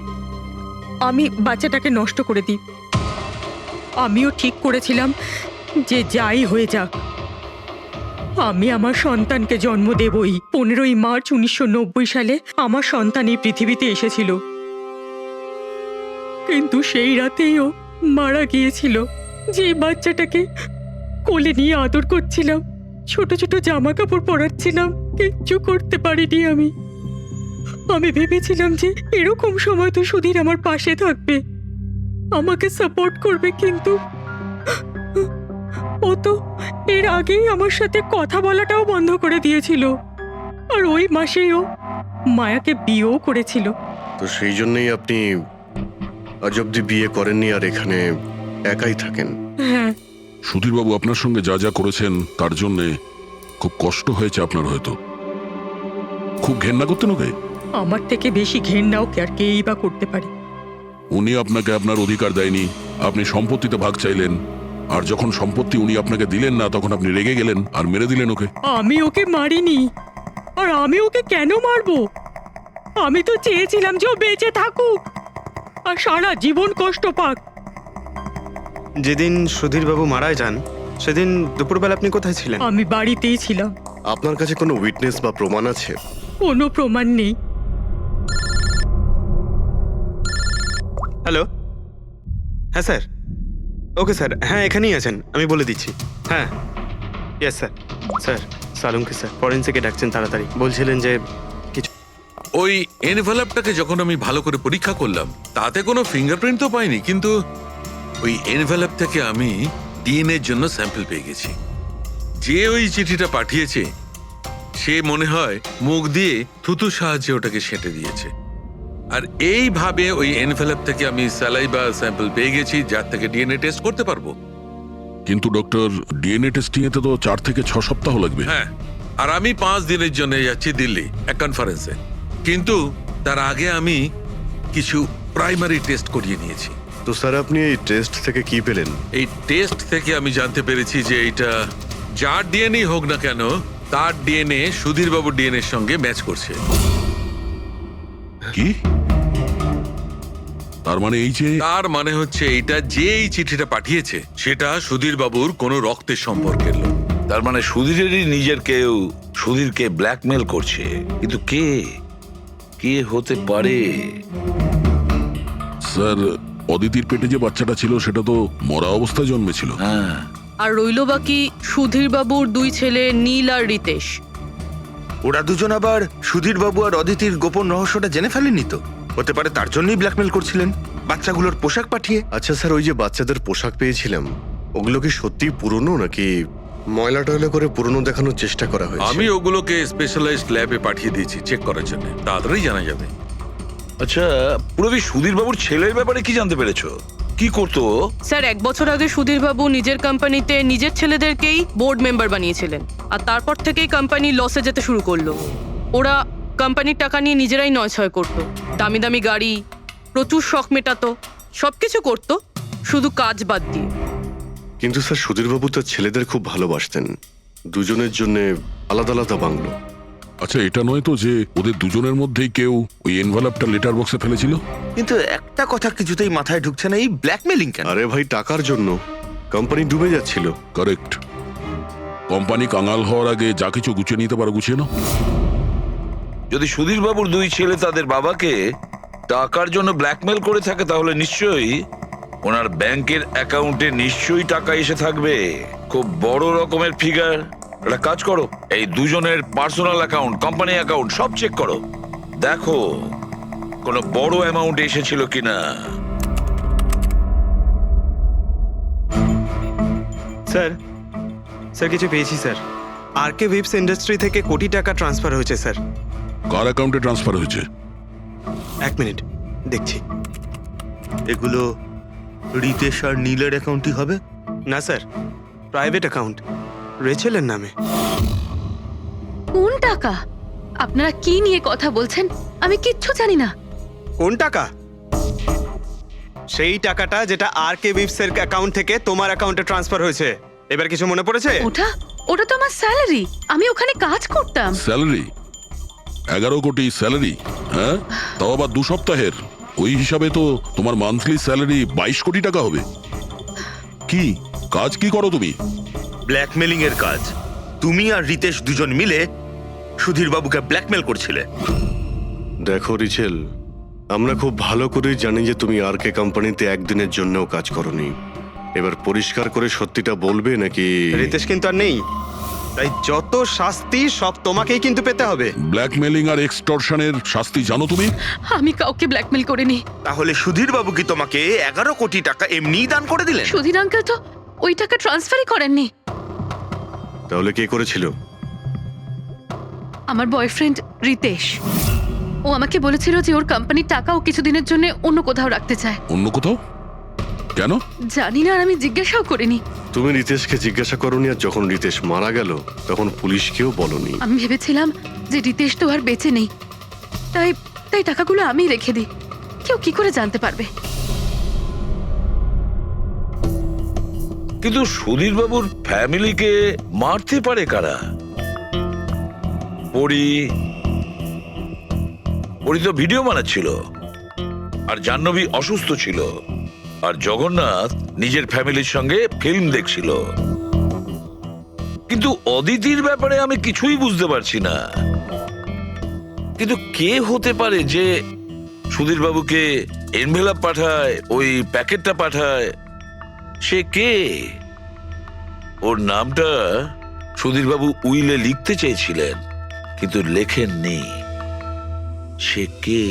আমি বাচ্চাটাকে নষ্ট করে দিই। আমিও ঠিক করেছিলাম যে যাই হয়ে যাক আমি আমার সন্তানকে জন্ম দেবই। 15ই মার্চ 1990 সালে আমার সন্তান এই পৃথিবীতে এসেছিল, কিন্তু সেই রাতেই ও মারা গিয়েছিল। যে বাচ্চাটাকে কোলে নিয়ে আদর করছিলাম, ছোট ছোট জামা কাপড় পরাচ্ছিলাম, কিচ্ছু করতে পারিনি আমি। আমি ভেবেছিলাম যে এরকম সময় তো সুধীর আমার পাশে থাকবে, আমাকে সাপোর্ট করবে, কিন্তু ও তো এর আগেই আমার সাথে কথা বলাটাও বন্ধ করে দিয়েছিল। আর ওই মাসেই ও মায়াকে বিয়েও করেছিল। তো সেই জন্যই আপনি আজ অব্দি বিয়ে করেননি আর এখানে একাই থাকেন। হ্যাঁ, সুধীরবাবু আপনার সঙ্গে যা যা করেছেন তার জন্যে খুব কষ্ট হয়েছে আপনার, হয়তো খুব ঘেন্না করতেন ওকে। আমার থেকে বেশি ঘেন্নাও কে আর কেই বা করতে পারে। উনি আপনাকে আপনার অধিকার দেয়নি, আপনি সম্পত্তিতে ভাগ চাইলেন, আর যখন সম্পত্তি উনি আপনাকে দিলেন না তখন আপনি রেগে গেলেন আর মেরে দিলেন ওকে। আমি ওকে মারিনি, আর আমি ওকে কেন মারবো? আমি তো চেয়েছিলাম যে ও বেঁচে থাকুক আর সারা জীবন কষ্ট পাক। যেদিন সুধীরবাবু মারা যান সেদিন দুপুরবেলা আপনি কোথায় ছিলেন? আমি বাড়িতেই ছিলাম। আপনার কাছে কোনো উইটনেস বা প্রমাণ আছে? কোনো প্রমাণ নেই। হ্যালো, হ্যাঁ স্যার। ওকে স্যার, হ্যাঁ এখানেই আছেন, আমি বলে দিচ্ছি। হ্যাঁ, ইয়েস স্যার। স্যার সালুঙ্কি স্যার ফরেন্সিকে ডাকছেন তাড়াতাড়ি। বলছিলেন যে কিছু ওই এনভেলপটাকে যখন আমি ভালো করে পরীক্ষা করলাম তাতে কোনো ফিঙ্গারপ্রিন্ট তো পাইনি, কিন্তু ওই এনভেলপ থেকে আমি ডিএনএ এর জন্য স্যাম্পল পেয়ে গেছি। যে ওই চিঠিটা পাঠিয়েছে সে মনে হয় মুখ দিয়ে থুতুর সাহায্যে ওটাকে সেঁটে দিয়েছে। আর এইভাবে ওই এনভেলপ থেকে আমি স্যালাইভা স্যাম্পল পেয়ে গেছি, যার থেকে ডিএনএ টেস্ট করতে পারবো। কিন্তু ডক্টর, ডিএনএ টেস্টিং এতে তো 4 থেকে 6 সপ্তাহ লাগবে। হ্যাঁ, আর আমি 5 দিনের জন্য যাচ্ছি দিল্লি এক কনফারেন্সে, কিন্তু তার আগে আমি কিছু প্রাইমারি টেস্ট করিয়ে নিয়েছি। তো স্যার আপনি এই টেস্ট থেকে কি পেলেন? এই টেস্ট থেকে আমি জানতে পেরেছি যে এটা যার ডিএনএ হোক না কেন তার ডিএনএ সুধীরবাবুর ডিএনএ এর সঙ্গে ম্যাচ করছে। কি? তার মানে এই যে তার মানে হচ্ছে এটা যে এই চিঠিটা পাঠিয়েছে সেটা সুধীরবাবুর কোনো রক্তের সম্পর্কের লোক। তার মানে সুধীরেরই নিজের কেউ সুধীরকে ব্ল্যাকমেল করছে, কিন্তু কে কে হতে পারে? স্যার, অদিতির পেটে যে বাচ্চাটা ছিল সেটা তো মরা অবস্থায় জন্মেছিল। হ্যাঁ, আর রইল বাকি সুধীরবাবুর 2 ছেলে নীল আর রিতেশ। ওরা দুজন আবার সুধীরবাবু আর অদিতির গোপন রহস্যটা জেনে ফেলেনি তো? হতে পারে তার জন্যই ব্ল্যাকমেল করছিলেন, বাচ্চাগুলোর পোশাক পাঠিয়ে। আচ্ছা স্যার, ওই যে বাচ্চাদের পোশাক পেয়েছিলাম ওগুলো কি সত্যি পুরনো নাকি ময়লা টয়লা করে পুরনো দেখানোর চেষ্টা করা হয়েছে? আমি ওগুলোকে স্পেশালাইজড ল্যাবে পাঠিয়ে দিয়েছি চেক করার জন্য, তাড়াতাড়ি জানা যাবে। আচ্ছা পুরবি সুধীরবাবুর ছেলের ব্যাপারে কি জানতে পেরেছো? কি করতো? স্যার 1 বছর আগে সুধীরবাবু নিজের কোম্পানিতে নিজের ছেলেদেরকেই বোর্ড মেম্বার বানিয়েছিলেন, আর তারপর থেকেই কোম্পানি লসে যেতে শুরু করলো। ওরা কোম্পানির টাকা নিয়ে নিজেরাই নয়-ছয় করতো, দামি দামি গাড়ি, প্রচুর শখ মেটাতো, সবকিছু করতো শুধু কাজ বাদ দিয়ে। কিন্তু স্যার সুধীরবাবু তার ছেলেদের খুব ভালোবাসতেন, দুজনের জন্য আলাদা আলাদা বাংলো। আচ্ছা, এটা নয় তো যে ওদের দুজনের মধ্যেই কেউ ওই এনভেলপটা লেটার বক্সে ফেলেছিল? কিন্তু একটা কথা কিছুতেই মাথায় ঢুকছে না, এই ব্ল্যাকমেলিং কেন? আরে ভাই, টাকার জন্য। কোম্পানি ডুবে যাচ্ছিল। কারেক্ট। কোম্পানি কাঙাল হওয়ার আগে যা কিছু গুছিয়ে নিতে পারো গুছিয়ে নাও। যদি সুধীরবাবুর 2 ছেলে তাদের বাবাকে টাকার জন্য ব্ল্যাকমেল করে থাকে তাহলে নিশ্চয়ই ওনার ব্যাংকের অ্যাকাউন্টে নিশ্চয়ই টাকা এসে থাকবে, খুব বড় রকমের ফিগার। একটা কাজ করো, এই দুজনের পার্সোনাল অ্যাকাউন্ট, কোম্পানি অ্যাকাউন্ট সব চেক করো, দেখো কোনো বড় অ্যামাউন্ট এসেছিল কিনা। স্যার স্যার কিছু পেয়েছি স্যার। আরকে ভিপস ইন্ডাস্ট্রি থেকে কোটি টাকা ট্রান্সফার হয়েছে স্যার। কার অ্যাকাউন্টে ট্রান্সফার হয়েছে? 1 মিনিট দেখছি। এগুলো রিতেশ আর নীলের অ্যাকাউন্টই হবে? না স্যার, প্রাইভেট অ্যাকাউন্ট, রেচেলের নামে। কোন টাকা? আপনারা কি নিয়ে কথা বলছেন? আমি কিচ্ছু জানি না। কোন টাকা? সেই টাকাটা যেটা আরকে ভিপস এর অ্যাকাউন্ট থেকে তোমার অ্যাকাউন্টে ট্রান্সফার হয়েছে। এবার কিছু মনে পড়েছে? ওটা তো আমার স্যালারি, আমি ওখানে কাজ করতাম। স্যালারি? 11 কোটি স্যালারি? হ্যাঁ, তাও আবার 2 সপ্তাহের। ওই হিসাবে তো তোমার মান্থলি স্যালারি 22 কোটি টাকা হবে। কি কাজ কি করো তুমি? ব্ল্যাকমেলিং এর কাজ। তুমি আর রিতেশ দুজন মিলে সুধীর বাবুকে ব্ল্যাকমেল করছিলে। দেখো রিচেল, আমরা খুব ভালো করেই জানি যে তুমি আরকে কোম্পানিতে একদিনের জন্যও কাজ করনি। এবার পরিষ্কার করে সত্যিটা বলবে নাকি? রিতেশ কিন্তু আর নেই, তাই যত শাস্তি সব তোমাকেই কিন্তু পেতে হবে। ব্ল্যাকমেলিং আর এক্সটর্শনের শাস্তি জানো তুমি? আমি কাউকে ব্ল্যাকমেল করিনি। তাহলে সুধীর বাবু কি তোমাকে 11 কোটি টাকা এমনিই দান করে দিলেন? সুধীর আঙ্কেল তো ওই টাকা ট্রান্সফারই করেননি। তাহলে কে করেছিল? আমার বয়ফ্রেন্ড রিতেশ। ও আমাকে বলেছিল যে ওর কোম্পানির টাকা ও কিছুদিনের জন্য অন্য কোথাও রাখতে চায়। অন্য কোথাও? কেন? জানি না, আর আমি জিজ্ঞাসাও করিনি। তুমি রিতেশকে জিজ্ঞাসা করনি, আর যখন রিতেশ মারা গেল তখন পুলিশকেও বলনি। আমি ভেবেছিলাম যে রিতেশ তো আর বেঁচে নেই, তাই তাই টাকাগুলো আমি রেখে দিই। কেউ কি করে জানতে পারবে? কিন্তু সুধীর বাবুর ফ্যামিলিকে মারতে পারে কারা? পরি তো ভিডিও বানাচ্ছিল, আর জাহ্নবী অসুস্থ ছিল, আর জগন্নাথ নিজের ফ্যামিলির সঙ্গে ফিল্ম দেখছিল। কিন্তু অদিতির ব্যাপারে আমি কিছুই বুঝতে পারছি না। কিন্তু কে হতে পারে যে সুধীর বাবুকে এনভেলপ পাঠায়, ওই প্যাকেটটা পাঠায়? সে কে? ওর নামটা সুধীর বাবু উইলে লিখতে চেয়েছিলেন, কিন্তু লেখেননি। সে কে?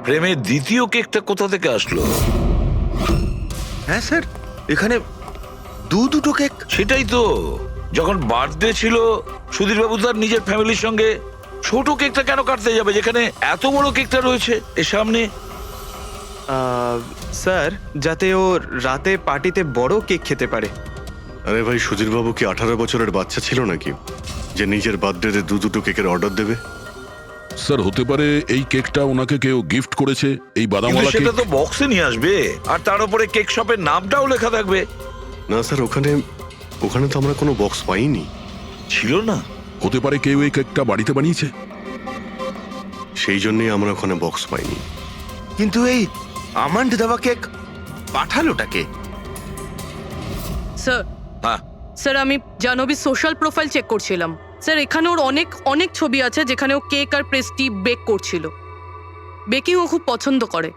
প্রেমের দ্বিতীয় কেকটা কোথা থেকে আসলো? হ্যাঁ স্যার, এখানে দুটো কেক। সেটাই তো, যখন বার্থডে ছিল সুধীর বাবু তার নিজের ফ্যামিলির সঙ্গে, ছোট কেকটা কেন কাটতে যাবে যেখানে এত বড় কেকটা রয়েছে এর সামনে? স্যার, যাতে ও রাতে পার্টিতে বড় কেক খেতে পারে। আরে ভাই, সুধীর বাবু কি 18 বছরের বাচ্চা ছিল নাকি যে নিজের বার্থডেতে দুটো কেকের অর্ডার দেবে? স্যার, হতে পারে এই কেকটা ওনাকে কেউ গিফট করেছে, এই কিন্তু বাদামওয়ালা কেক। সেটা তো বক্সে নিয়ে আসবে, আর তার উপরে কেক শপের নামটাও লেখা থাকবে। না স্যার, ওখানে তো আমরা কোনো বক্স পাইনি। ছিল না? হতে পারে কেউ এই কেকটা বাড়িতে বানিয়েছে, সেই জন্যই আমরা ওখানে বক্স পাইনি। কিন্তু এই আমন্ড দেওয়া কেক পাঠালোটাকে? স্যার, হ্যাঁ, স্যার আমি জাহ্নবীর সোশ্যাল প্রোফাইল চেক করছিলাম। স্যার, এখানে ওর অনেক অনেক ছবি আছে যেখানে ও কেক আর পেস্ট্রি বেক করছিল। বেকিং ও খুব পছন্দ করে।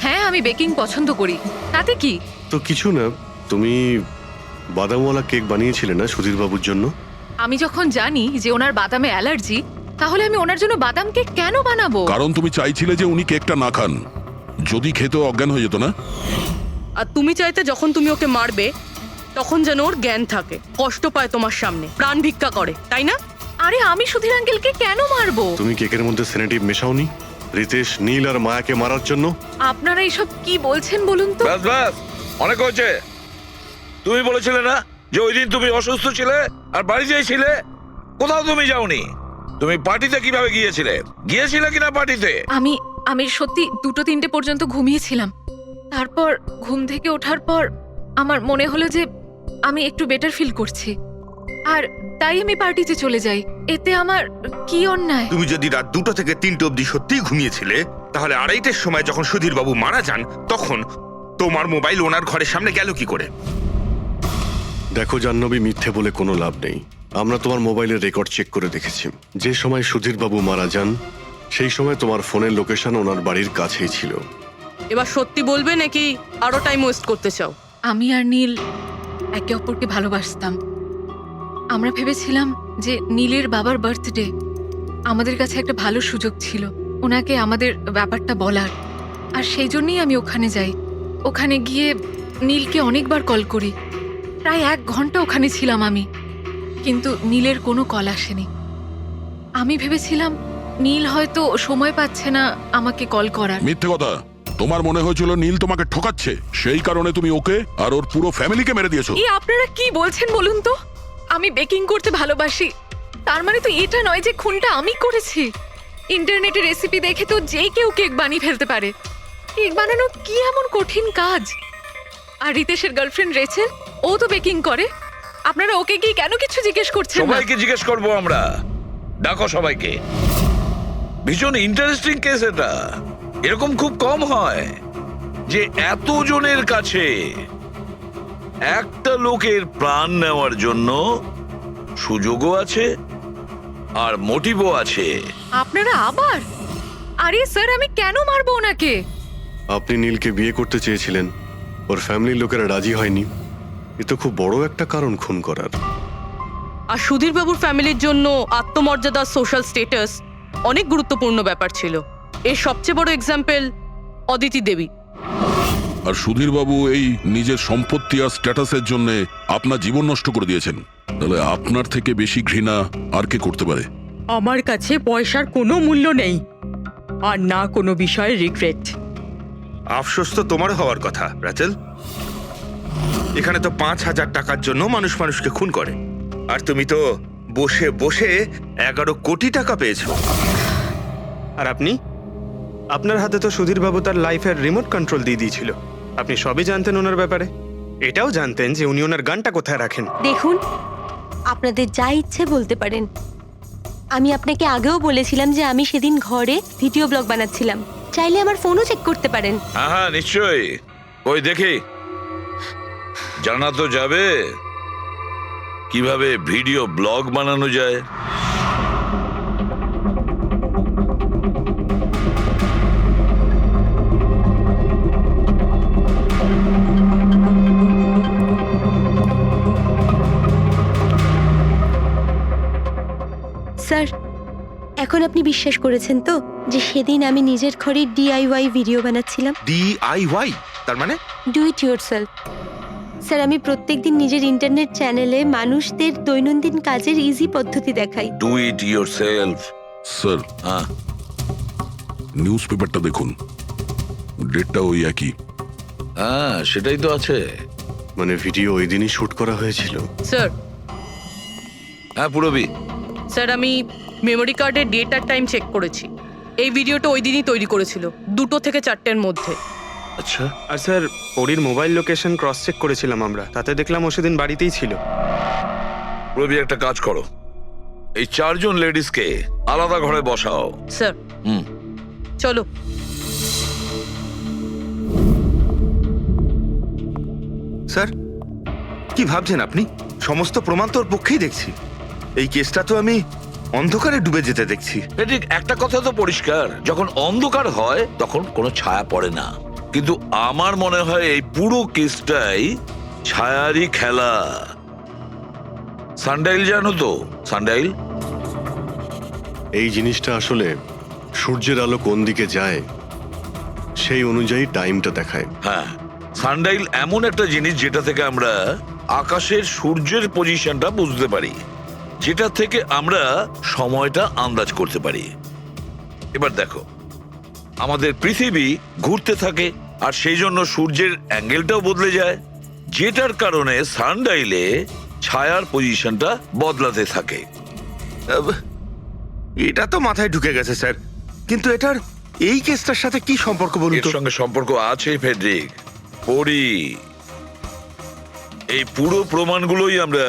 হ্যাঁ, আমি বেকিং পছন্দ করি, তাতে কি? তো কিছু না, তুমি বাদামওয়ালা কেক বানিয়েছিলে না সুধীর বাবুর জন্য? আমি যখন জানি যে ওনার বাদামে অ্যালার্জি, তাহলে আমি ওনার জন্য বাদাম কেক কেন বানাবো? কারণ তুমি চাইছিলে যে উনি কেকটা না খান, যদি খেতে অজ্ঞান হয়ে যেত না। আর তুমি চাইতে যখন তুমি ওকে মারবে তখন যেন ওর জ্ঞান থাকে, কষ্ট পায় তোমার সামনে, প্রাণ ভিক্ষা করে, তাই না? আরে আমি সুধীর আঙ্কেলকে কেন মারবো? তুমি কেকের মধ্যে সেনেটিভ মেশাওনি রিতেশ, নীল আর মায়াকে মারার জন্য? আপনারা এইসব কি বলছেন বলুন তো? ব্যাস ব্যাস, অনেক হয়েছে। তুমি বলেছিলে না যে ওই দিন তুমি অসুস্থ ছিলে আর বাড়িতেই ছিলে? কোথাও তুমি যাওনি। তুমি পার্টিতে কিভাবে গিয়েছিলে কিনা পার্টিতে? আমি সত্যি 2-3টে পর্যন্ত ঘুমিয়েছিলাম। তারপর ঘুম থেকে ওঠার পর আমার মনে হলো যে আমি একটু বেটার ফিল করছি, আর তাই আমি পার্টিতে চলে যাই। এতে আমার কি অন্যায়? তুমি যদি রাত 2টা থেকে 3টে অবধি সত্যিই ঘুমিয়েছিলে, তাহলে 2:30টার সময় যখন সুধীর বাবু মারা যান, তখন তোমার মোবাইল ওনার ঘরের সামনে গেল কি করে? দেখো জাহ্নবী, মিথ্যে বলে কোনো লাভ নেই। আমরা তোমার মোবাইলের রেকর্ড চেক করে দেখেছি। যে সময় সুধীর বাবু মারা যান সেই সময় তোমার ফোনের লোকেশন ওনার বাড়ির কাছেই ছিল। এবার সত্যি বলবে নাকি আরো টাইম ওয়েস্ট করতে চাও? আমি আর নীল একে অপরকে ভালোবাসতাম। আমরা ভেবেছিলাম যে নীলের বাবার বার্থডে আমাদের কাছে একটা ভালো সুযোগ ছিল ওনাকে আমাদের ব্যাপারটা বলার। আর সেই জন্যই আমি ওখানে যাই। ওখানে গিয়ে নীলকে অনেকবার কল করি, প্রায় 1 ঘন্টা ওখানে ছিলাম আমি, কিন্তু নীলের কোনো কল আসেনি। আমি ভেবেছিলাম নীল হয়তো সময় পাচ্ছে না আমাকে কল করার। মিথ্যে কথা। তোমার মনে হয়েছিল নীল তোমাকে ঠকাচ্ছে, সেই কারণে তুমি ওকে আর ওর পুরো ফ্যামিলিকে মেরে দিয়েছো। এই আপনারা কি বলছেন বলুন তো? আমি বেকিং করতে ভালোবাসি, তার মানে তো এটা নয় যে খুনটা আমি করেছি। ইন্টারনেটে রেসিপি দেখে তো যে কেউ কেক বানিয়ে ফেলতে পারে। কেক বানানো কি এমন কঠিন কাজ? আর রিতেশের গার্লফ্রেন্ড রেচেল, ও তো বেকিং করে। আপনারা ওকে কি কেন কিছু জিজ্ঞেস করছেন না? সবাইকে জিজ্ঞেস করবো আমরা। ডাকো সবাইকে। ভীষণ ইন্টারেস্টিং কেস এটা। এরকম খুব কম হয় যে এতজনের কাছে একটা লোকের প্রাণ নেওয়ার জন্য সুযোগও আছে আর মোটিভও আছে। আপনারা আবার? আরে স্যার, আমি কেন মারবো ওনাকে? আপনি নীলকে বিয়ে করতে চেয়েছিলেন, ওর ফ্যামিলির লোকেরা রাজি হয়নি। এ তো খুব বড় একটা কারণ খুন করার। আর সুধীর বাবুর ফ্যামিলির জন্য আত্মমর্যাদা, সোশ্যাল স্ট্যাটাস অনেক গুরুত্বপূর্ণ ব্যাপার ছিল। এর সবচেয়ে বড় এক্সাম্পল অদিতি দেবী। আর সুধীর বাবু এই নিজের সম্পত্তি আর স্ট্যাটাসের জন্য আপনার জীবন নষ্ট করে দিয়েছেন। তাহলে আপনার থেকে বেশি ঘৃণা আর কে করতে পারে? আমার কাছে পয়সার কোনো মূল্য নেই, আর না কোনো বিষয়ে রিগ্রেট। আফসোস তো তোমার হওয়ার কথা রাচেল। এখানে তো 5,000 টাকার জন্য মানুষ মানুষকে খুন করে, আর তুমি তো বসে বসে 11 কোটি টাকা পেয়েছো। আর আপনি? আপনার হাতে তো সুধীর বাবু তার লাইফের রিমোট কন্ট্রোল দিয়ে দিয়েছিল। আপনি সবই জানতেন ওনার ব্যাপারে। এটাও জানতেন যে উনি ওনার গানটা কোথায় রাখেন। দেখুন, আপনাদের যা ইচ্ছে বলতে পারেন। আমি আপনাকে আগেও বলেছিলাম যে আমি সেদিন ঘরে ভিডিও ব্লগ বানাচ্ছিলাম। চাইলে আমার ফোনও চেক করতে পারেন। হ্যাঁ হ্যাঁ, নিশ্চয়ই। ওই দেখি, জানা তো যাবে কিভাবে ভিডিও ব্লগ বানানো যায়। স্যার, এখন আপনি বিশ্বাস করেছেন তো যে সেদিন আমি নিজের ঘরে DIY ভিডিও বানাচ্ছিলাম? DIY তার মানে? Do it yourself. স্যার, আমি প্রত্যেকদিন নিজের ইন্টারনেট চ্যানেলে মানুষদের দৈনন্দিন কাজের ইজি পদ্ধতি দেখাই। Do it yourself. স্যার, হ্যাঁ, নিউজ পেপারটা দেখুন, ডেটটা ওই একই। হ্যাঁ, সেটাই তো আছে। মানে ভিডিও ওই দিনই শুট করা হয়েছিল। স্যার, হ্যাঁ পুরবি। স্যার আমি মেমোরি কার্ডের ডেট আর টাইম চেক করেছি। এই ভিডিওটা ওই দিনই তৈরি করেছিল, 2টো থেকে 4টের মধ্যে। আচ্ছা, আর স্যার, ওরির মোবাইল লোকেশন ক্রস চেক করেছিলাম আমরা, তাতে দেখলাম ও সেদিন বাড়িতেই ছিল। পুরবি একটা কাজ করো, এই 4 জন লেডিসকে আলাদা ঘরে বসাও। স্যার, হুম, চলো। স্যার, কি ভাবছেন আপনি? সমস্ত প্রমাণ তোর পক্ষেই দেখছি। এই কেসটা তো আমি অন্ধকারে ডুবে যেতে দেখছি। ঠিক একটা কথা তো পরিষ্কার, যখন অন্ধকার হয় তখন কোনো ছায়া পড়ে না। কিন্তু আমার মনে হয় এই পুরো কেসটাই ছায়ারই খেলা। সানডাইল জানো তো? সানডাইল এই জিনিসটা আসলে সূর্যের আলো কোন দিকে যায় সেই অনুযায়ী টাইমটা দেখায়। হ্যাঁ, সানডাইল এমন একটা জিনিস যেটা থেকে আমরা আকাশের সূর্যের পজিশনটা বুঝতে পারি, যেটা থেকে আমরা সময়টা আন্দাজ করতে পারি। এবার দেখো, আমাদের পৃথিবী ঘুরতে থাকে আর সেই জন্য সূর্যের অ্যাঙ্গেলটাও বদলে যায়, যেটার কারণে সানডাইলে ছায়ার পজিশনটা বদলাতে থাকে। এটা তো মাথায় ঢুকে গেছে স্যার, কিন্তু এটার এই কেসটার সাথে কি সম্পর্ক বলুন এর তো? সঙ্গে সম্পর্ক আছে ফেডরিক। পরি, এই পুরো প্রমাণগুলোই আমরা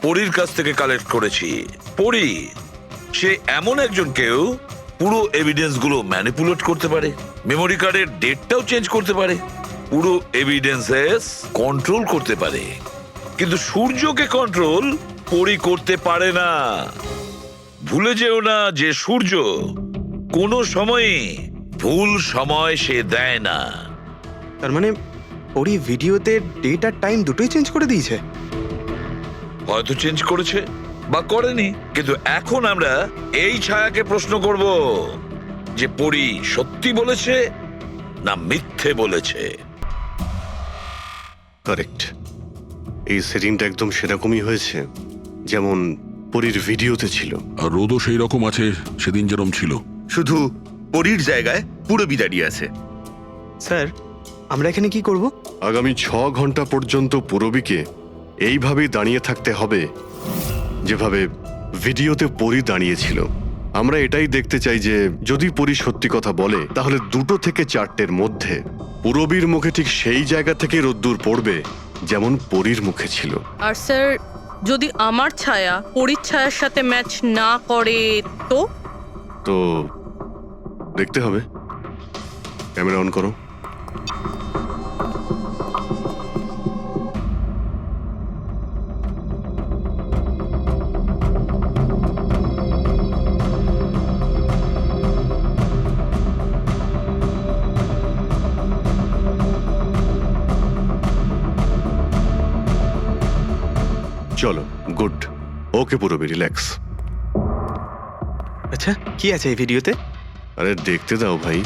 পরীর কাছ থেকে কালেক্ট করেছি। পরি সে এমন একজন কেউ পুরো এভিডেন্স গুলো ম্যানিপুলেট করতে পারে, মেমোরি কার্ডের ডেটটাও চেঞ্জ করতে পারে, পুরো এভিডেন্সেস কন্ট্রোল করতে পারে। কিন্তু সূর্যকে কন্ট্রোল পরি করতে পারে না। ভুলে যেও না যে সূর্য কোনো সময়ে ভুল সময় সে দেয় না। তার মানে ওর ভিডিওতে ডেট আর টাইম দুটোই চেঞ্জ করে দিয়েছে। হয়তো চেঞ্জ করেছে বা করেনি, কিন্তু এখন আমরা এই ছায়াকে প্রশ্ন করব যে পরি সত্যি বলেছে না মিথ্যে বলেছে। কারেক্ট, এই সেটিংটা একদম সেরকমই হয়েছে যেমন পরীর ভিডিওতে ছিল। আর রোদও সেই রকম আছে সেদিন যেরকম ছিল। শুধু পরীর জায়গায় পুরবি দাঁড়িয়ে আছে। স্যার আমরা এখানে কি করব? আগামী 6 ঘন্টা পর্যন্ত পুরবীকে এইভাবেই দাঁড়িয়ে থাকতে হবে যেভাবে ভিডিওতে পরী দাঁড়িয়েছিল। আমরা এটাই দেখতে চাই যে যদি পরী সত্যি কথা বলে তাহলে 2 থেকে 4টের মধ্যে পুরবীর মুখে ঠিক সেই জায়গা থেকে রোদ্দুর পড়বে যেমন পরীর মুখে ছিল। আর স্যার যদি আমার ছায়া পরীর ছায়ার সাথে ম্যাচ না করে তো? তো দেখতে হবে। ক্যামেরা অন করো। চলো, গুড। ওকে পুরবী, রিল্যাক্স। আচ্ছা কি আছে এই ভিডিওতে? আরে দেখতে দাও ভাই।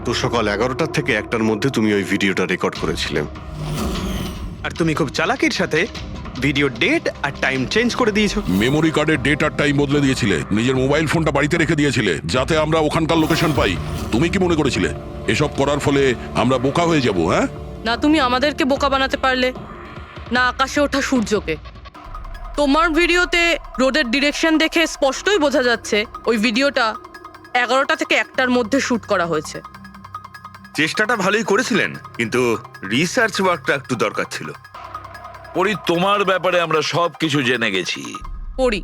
তো সকাল 11টা থেকে 1টার মধ্যে তুমি ওই ভিডিওটা রেকর্ড করেছিলে। আর তুমি খুব চালাকির সাথে ভিডিও ডেট আর টাইম চেঞ্জ করে দিয়েছো। মেমোরি কার্ডের ডেট আর টাইম বদলে দিয়েছিলে, নিজের মোবাইল ফোনটা বাড়িতে রেখে দিয়েছিলে যাতে আমরা ওখানকার লোকেশন পাই। তুমি কি মনে করেছিলে এসব করার ফলে আমরা বোকা হয়ে যাব? হ্যাঁ, না তুমি আমাদেরকে বোকা বানাতে পারলে, না আকাশে ওঠা সূর্যকে। তোমার ভিডিওতে রোডের ডিরেকশন দেখে স্পষ্টই বোঝা যাচ্ছে ওই ভিডিওটা 11টা থেকে 1টার মধ্যে শুট করা হয়েছে। চেষ্টাটা ভালোই করেছিলেন, কিন্তু রিসার্চ ওয়ার্কটা একটু দরকার ছিল। পরি তোমার ব্যাপারে আমরা সব কিছু জেনে গেছি। পড়ি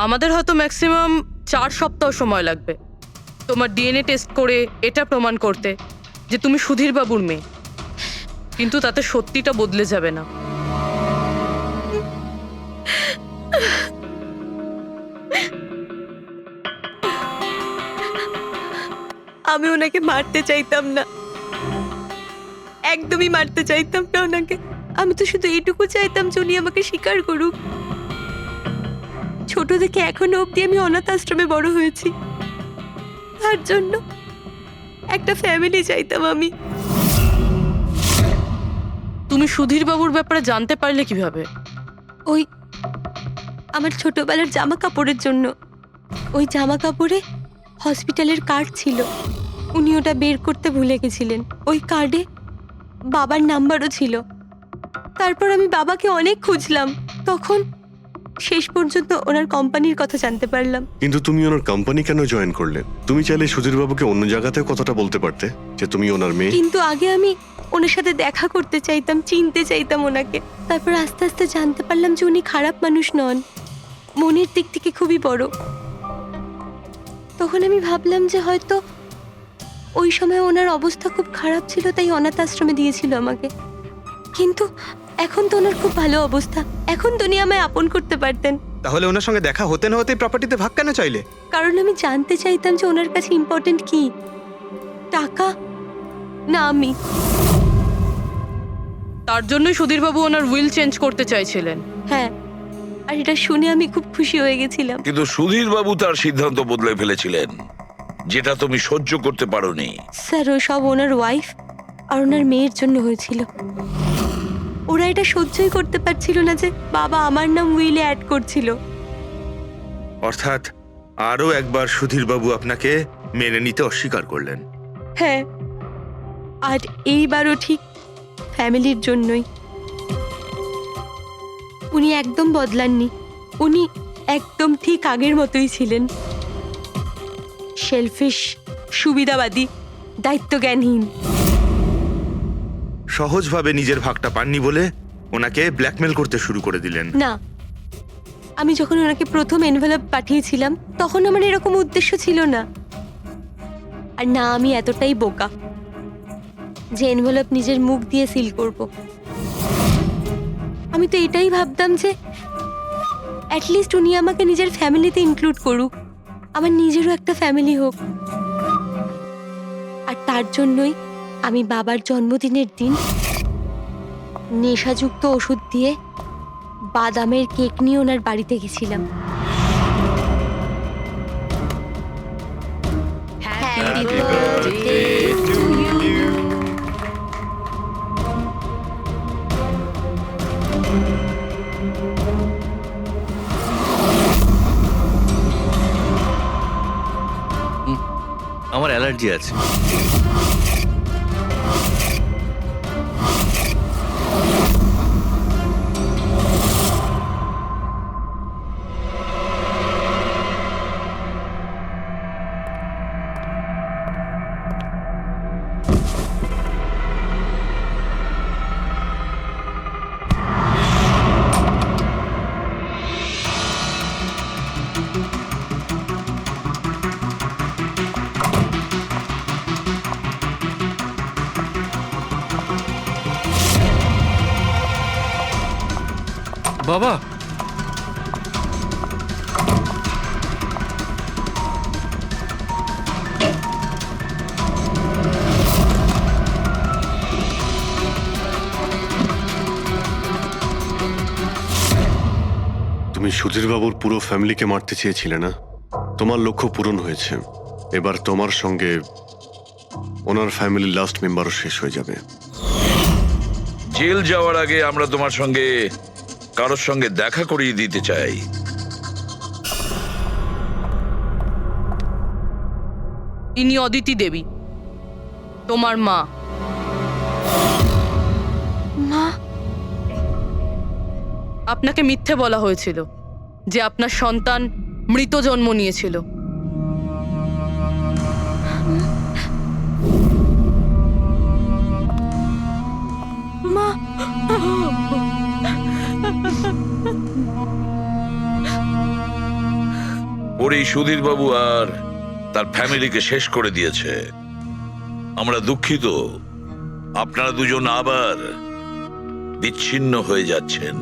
আমাদের হয়তো ম্যাক্সিমাম 4 সপ্তাহ সময় লাগবে তোমার ডিএনএ টেস্ট করে এটা প্রমাণ করতে যে তুমি সুধীর বাবুর মেয়ে, কিন্তু তাতে সত্যিটা বদলে যাবে না। আমি ওনাকে মারতে চাইতাম না, একদমই মারতে চাইতাম না ওনাকে। আমি তো শুধু এইটুকু চাইতাম যে উনি আমাকে স্বীকার করুক। ছোট থেকে এখনো অবধি আমি অনাথ আশ্রমে বড় হয়েছি, তার জন্য একটা ফ্যামিলি চাইতাম আমি। তুমি সুধীর বাবুর ব্যাপারে জানতে পারলে কিভাবে? ওই আমার ছোটবেলার জামা কাপড়ের জন্য। ওই জামা কাপড়ে হসপিটালের কার্ড ছিল, উনি ওটা বের করতে ভুলে গেছিলেন। ওই কার্ডে বাবার নাম্বারও ছিল। তারপর আমি বাবাকে অনেক খুঁজলাম, তখন শেষ পর্যন্ত ওনার কোম্পানির কথা জানতে পারলাম। কিন্তু তুমি ওনার কোম্পানি কেন জয়েন করলে? তুমি চাইলে সুধীরবাবুকে অন্য জায়গাতেও কথাটা বলতে পারতে যে তুমি ওনার মেয়ে। কিন্তু আগে আমি ওনার সাথে দেখা করতে চাইতাম, চিনতে চাইতাম ওনাকে। তারপর আস্তে আস্তে জানতে পারলাম যে উনি খারাপ মানুষ নন, মনের দিক থেকে খুবই বড়। তখন আমি ভাবলাম যে হয়তো ওই সময় ওনার অবস্থা খুব খারাপ ছিল, তাই অনাথ আশ্রমে দিয়েছিল আমাকে। কিন্তু এখন তো ওনার খুব ভালো অবস্থা, এখন তো উনি আমায় আপন করতে পারতেন। তাহলে ওনার সঙ্গে দেখা হতে না হতে প্রপার্টিতে ভাগ কেন চাইলে? কারণ আমি জানতে চাইতাম যে ওনার কাছে ইম্পর্টেন্ট কি, টাকা না আমি। তার জন্যই সুধীর বাবু ওনার উইল চেঞ্জ করতে চাইছিলেন। হ্যাঁ, আর এটা শুনে আমি খুব খুশি হয়ে গেছিলাম। কিন্তু সুধীর বাবু তার সিদ্ধান্ত বদলে ফেলেছিলেন, যেটা তুমি সহ্য করতে পারোনি। স্যার ও সব ওনার ওয়াইফ আর ওনার মেয়ের জন্য হয়েছিল। ওরা এটা সহ্যই করতে পারছিল না যে বাবা আমার নাম উইলে অ্যাড করছিল। অর্থাৎ আরও একবার সুধীরবাবু আপনাকে মেনে নিতে অস্বীকার করলেন। হ্যাঁ, আর এইবারও ঠিক ফ্যামিলির জন্যই। উনি একদম বদলাননি, উনি একদম ঠিক আগের মতোই ছিলেন। সেলফিশ, সুবিধাবাদী, দায়িত্বজ্ঞানহীন। সহজভাবে নিজের ভাগটা পাননি বলে ওনাকে ব্ল্যাকমেল করতে শুরু করে দিলেন। না, আমি যখন ওনাকে প্রথম এনভেলপ পাঠিয়েছিলাম তখন আমার এরকম উদ্দেশ্য ছিল না। আর না আমি এতটাই বোকা যে এনভেলপ নিজের মুখ দিয়ে সিল করব। আমি তো এটাই ভাবতাম যে অ্যাটলিস্ট উনি আমাকে নিজের ফ্যামিলিতে ইনক্লুড করুক, আমার নিজেরও একটা ফ্যামিলি হোক। আর তার জন্যই আমি বাবার জন্মদিনের দিন নেশাযুক্ত ওষুধ দিয়ে বাদামের কেক নিয়ে ওনার বাড়িতে গেছিলাম। Happy birthday to you. আমার অ্যালার্জি আছে। বাবা, তুমি সুধীরবাবুর পুরো ফ্যামিলিকে মারতে চেয়েছিলে না? তোমার লক্ষ্য পূরণ হয়েছে। এবার তোমার সঙ্গে ওনার ফ্যামিলির লাস্ট মেম্বারও শেষ হয়ে যাবে। জেল যাওয়ার আগে আমরা তোমার সঙ্গে কারোর সঙ্গে দেখা করিয়ে দিতে চাই। ইনি অদিতি দেবী, তোমার মা। মা, আপনাকে মিথ্যে বলা হয়েছিল যে আপনার সন্তান মৃত জন্ম নিয়েছিল। মা, ওর এই সুধীর বাবু আর তার ফ্যামিলিকে শেষ করে দিয়েছে। আমরা দুঃখিত, আপনারা দুজন আবার বিচ্ছিন্ন হয়ে যাচ্ছেন।